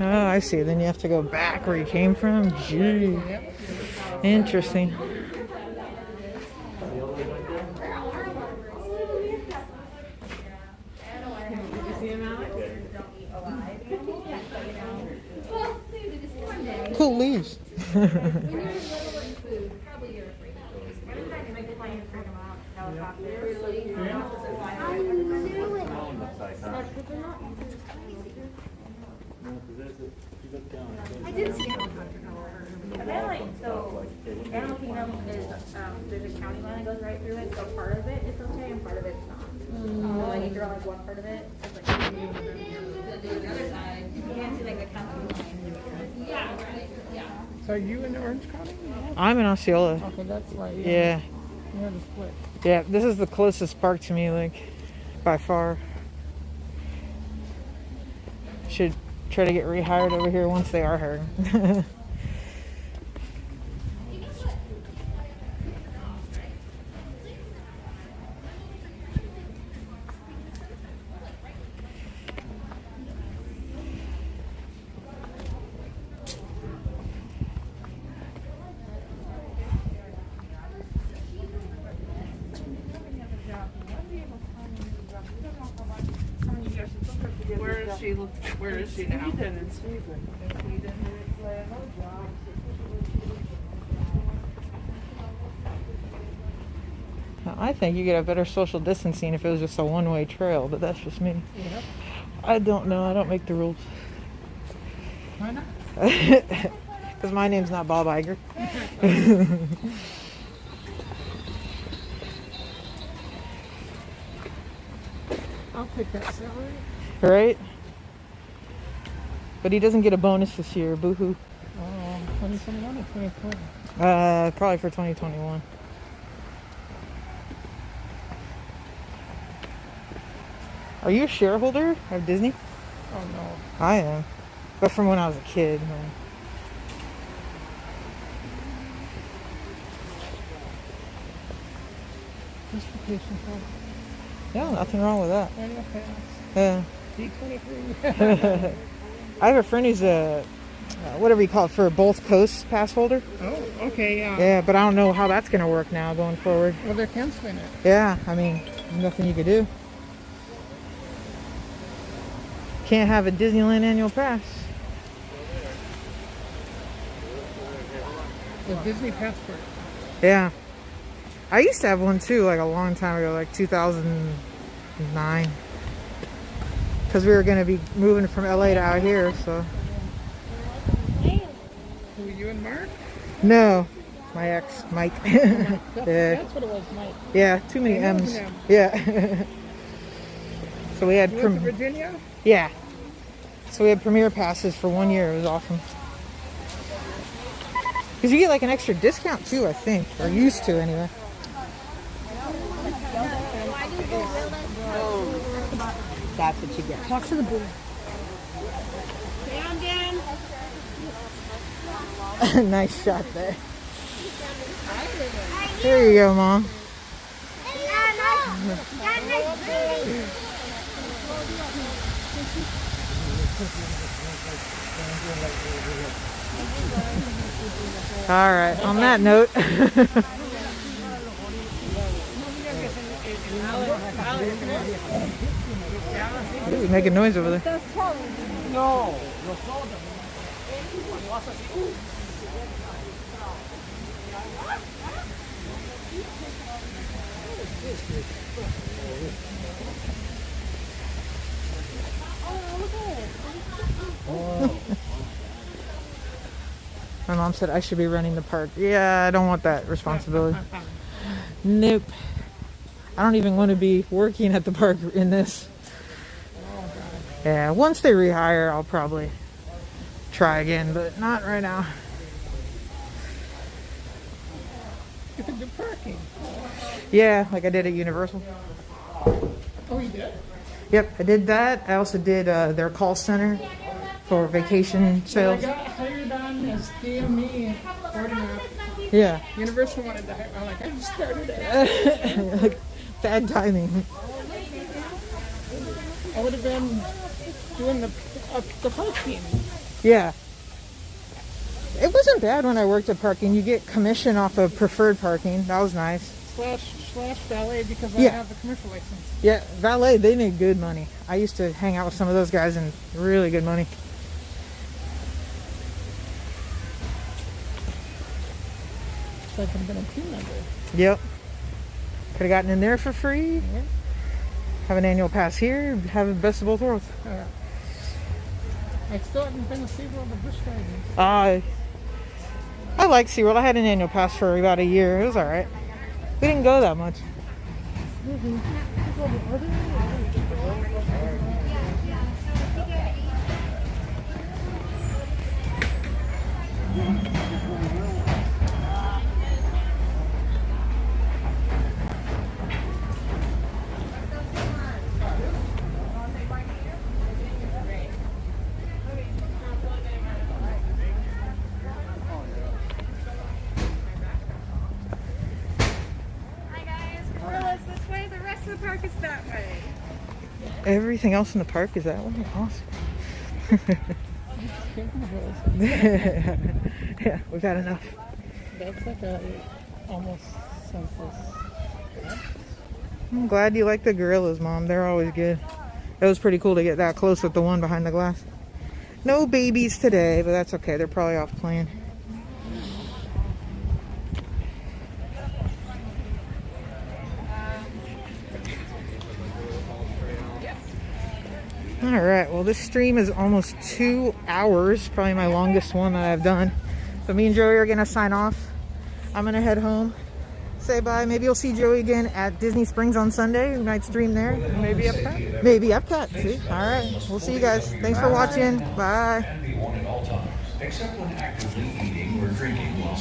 Oh, I see. Then you have to go back where you came from. Gee. Interesting. Cool leaves. I did see helicopter come over. Apparently, so Animal Kingdom is there's a county line that goes right through it. So part of it is okay and part of it's not. So like if you're on like one part of it, it's like the other side. You can't see like the county line. Yeah. So are you in Orange County? I'm in Osceola. Okay, that's why. Yeah. You're in the split. Yeah, this is the closest park to me, like, by far. Should try to get rehired over here once they are hired. Where is she now? Now, I think you get a better social distancing if it was just a one-way trail, but that's just me. Yep. I don't know. I don't make the rules. Why not? Because my name's not Bob Iger. I'll take that salary. Right? But he doesn't get a bonus this year. Boo-hoo. 2021 or 2020? Probably for 2021. Are you a shareholder of Disney? Oh no. I am. But from when I was a kid. Man. Justification for Yeah, nothing wrong with that. annual pass. Yeah. D23. I have a friend who's a, whatever you call it, for both coasts pass holder. Oh, okay, yeah. Yeah, but I don't know how that's going to work now going forward. Well, they're canceling it. Yeah, I mean, there's nothing you could do. Can't have a Disneyland annual pass. The Disney passport. Yeah. I used to have one too, like a long time ago, like 2009. Because we were going to be moving from LA to out here, so. Were you and Mark? No, my ex, Mike. Yeah. That's what it was, Mike. Yeah, too many I know M's. him. Yeah. So we had You went to Virginia? Yeah. So we had premier passes for 1 year. It was awesome. Because you get like an extra discount too, I think. Or used to anyway. That's what you get. Talk to the boo. Down, Dan. Nice shot there. There you go, Mom. All right, on that note. Ooh, making noise over there. No, My mom said I should be running the park. Yeah, I don't want that responsibility. Nope. I don't even want to be working at the park in this. Yeah, once they rehire, I'll probably try again, but not right now. You could do parking. Yeah, like I did at Universal. Oh, you did? Yep, I did that. I also did their call center for vacation sales. I got hired on as DME coordinator. Yeah. Universal wanted to hire. I'm like, I just started it. Like, bad timing. I would have been doing the parking. Yeah. It wasn't bad when I worked at parking. You get commission off of preferred parking. That was nice. Slash valet because I Yeah. have the commercial license. Yeah, valet, they made good money. I used to hang out with some of those guys and really good money. It's like I've been a team member. Yep. Could have gotten in there for free. Yeah. Have an annual pass here. Have the best of both worlds. I still haven't been to SeaWorld or Busch Gardens. I like SeaWorld. I had an annual pass for about a year. It was alright. We didn't go that much. Gorillas this way, the rest of the park is that way. Everything else in the park is that way? Awesome. Yeah, we've had enough. That's like a almost senseless. I'm glad you like the gorillas, Mom. They're always good. It was pretty cool to get that close with the one behind the glass. No babies today, but that's okay. They're probably off playing. Alright, well this stream is almost 2 hours. Probably my longest one that I've done. So me and Joey are going to sign off. I'm going to head home. Say bye. Maybe you'll see Joey again at Disney Springs on Sunday. We might stream there. Maybe Epcot. Maybe Epcot. See? Alright, we'll see you guys. Thanks for watching. Bye. Except when actively eating or drinking while